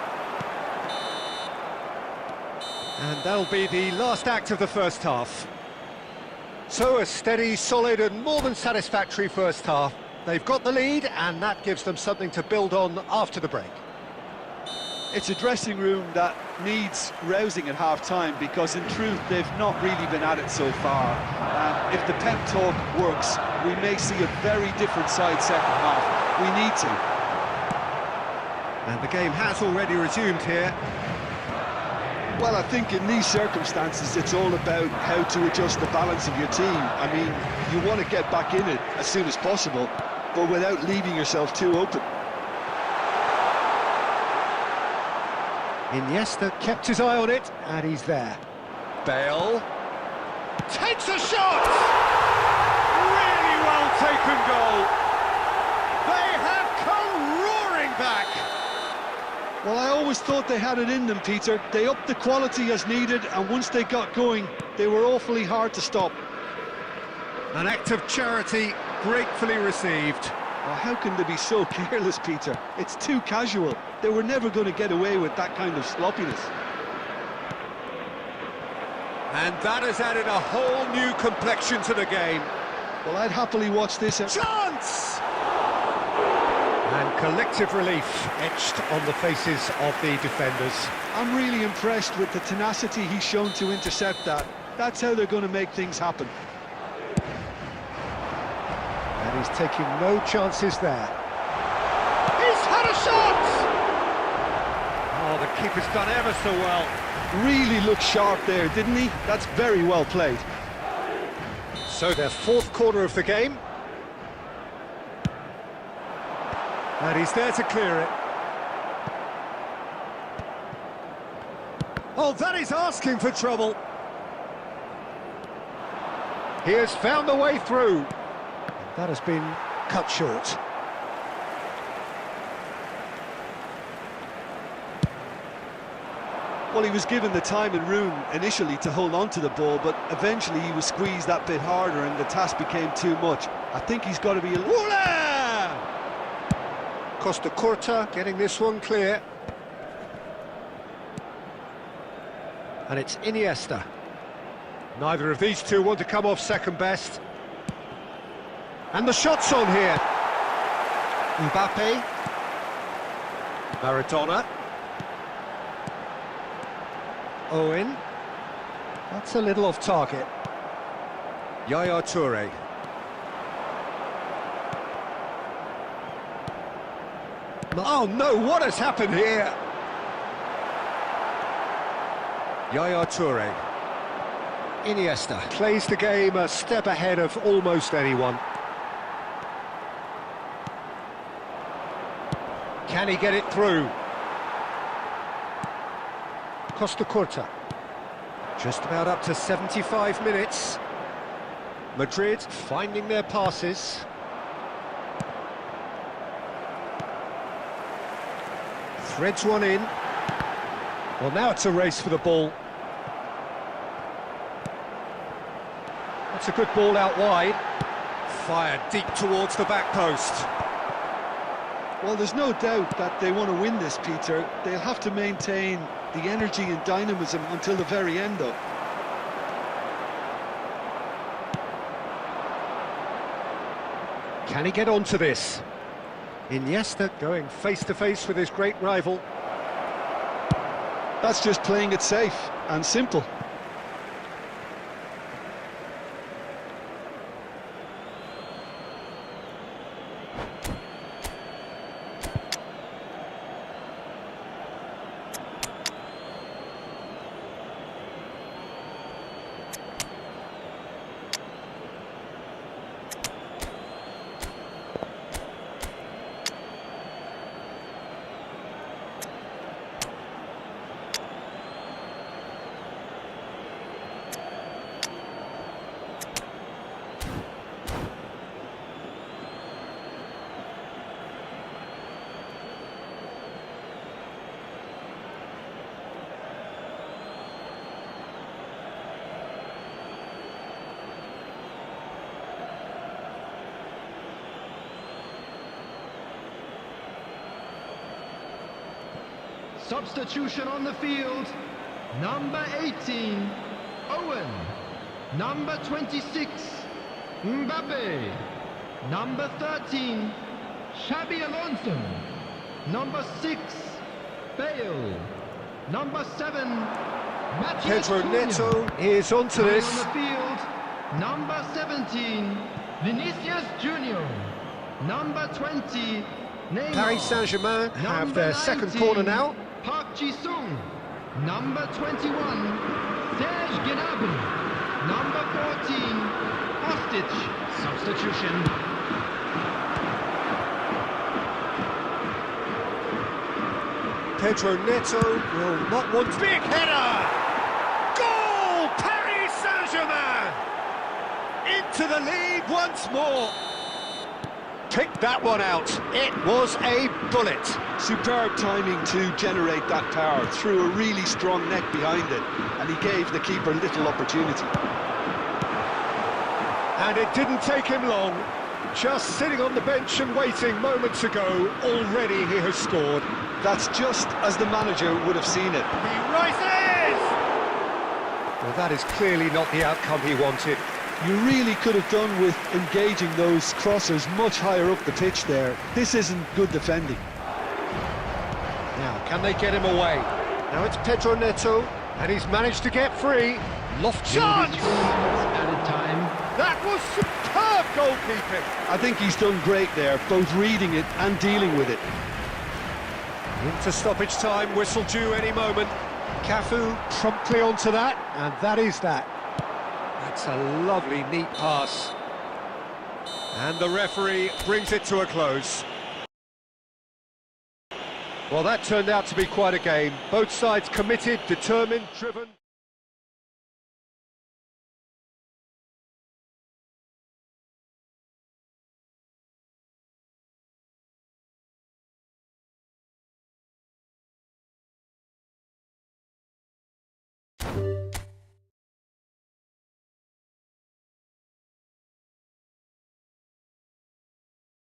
And that'll be the last act of the first half. So a steady, solid and more than satisfactory first half. They've got the lead and that gives them something to build on after the break. It's a dressing room that needs rousing at half-time because in truth they've not really been at it so far. If the pep talk works, we may see a very different side second half. We need to. And the game has already resumed here. Well, I think in these circumstances it's all about how to adjust the balance of your team. I mean, you want to get back in it as soon as possible, but without leaving yourself too open. Iniesta kept his eye on it, and he's there. Bale Takes a shot! Really well taken goal. They have come roaring back. Well, I always thought they had it in them, Peter. They upped the quality as needed, and once they got going, they were awfully hard to stop. An act of charity gratefully received. Oh, how can they be so careless, Peter? It's too casual. They were never going to get away with that kind of sloppiness. And that has added a whole new complexion to the game. Well, I'd happily watch this. Chance! And collective relief etched on the faces of the defenders. I'm really impressed with the tenacity he's shown to intercept that. That's how they're going to make things happen. And he's taking no chances there. He's had a shot! Oh, the keeper's done ever so well. Really looked sharp there, didn't he? That's very well played. So their fourth quarter of the game. And he's there to clear it. Oh, that is asking for trouble. He has found the way through. That has been cut short. Well, he was given the time and room initially to hold on to the ball, but eventually he was squeezed that bit harder and the task became too much. I think he's got to be... Costa Curta getting this one clear. And it's Iniesta. Neither of these two want to come off second best. And the shot's on here. Mbappe. Maradona. Owen. That's a little off target. Yaya Toure. Oh no, what has happened here? Yaya Toure. Iniesta plays the game a step ahead of almost anyone. Can he get it through? Costa Curta. Just about up to 75 minutes. Madrid finding their passes. Threads one in. Well, now it's a race for the ball. That's a good ball out wide. Fired deep towards the back post. Well, there's no doubt that they want to win this, Peter. They'll have to maintain the energy and dynamism until the very end, though. Can he get onto this? Iniesta going face-to-face with his great rival. That's just playing it safe and simple. Substitution on the field. Number 18, Owen. Number 26, Mbappe. Number 13, Xabi Alonso. Number 6, Bale. Number 7, Matheus Pedro Cunha. Neto is onto Coming this. on the field, number 17, Vinicius Junior. Number 20, Neymar. Paris Saint-Germain have Number their second 19, corner now. Park Ji-sung. Number 21, Serge Gnabry. Number 14, Kostic. Substitution. Pedro Neto will not want to... Big header! Goal! Paris Saint-Germain! Into the lead once more. Picked that one out. It was a bullet. Superb timing to generate that power through a really strong net behind it, and he gave the keeper little opportunity. And it didn't take him long. Just sitting on the bench and waiting moments ago, already he has scored. That's just as the manager would have seen it. He rises! Well, that is clearly not the outcome he wanted. You really could have done with engaging those crossers much higher up the pitch there. This isn't good defending. Now, can they get him away? Now it's Pedro Neto, and he's managed to get free. Loft Chance! 3 minutes added time. That was superb goalkeeping. I think he's done great there, both reading it and dealing with it. Into stoppage time, whistle due any moment. Cafu promptly onto that, and that is that. That's a lovely, neat pass. And the referee brings it to a close. Well, that turned out to be quite a game. Both sides committed, determined, driven.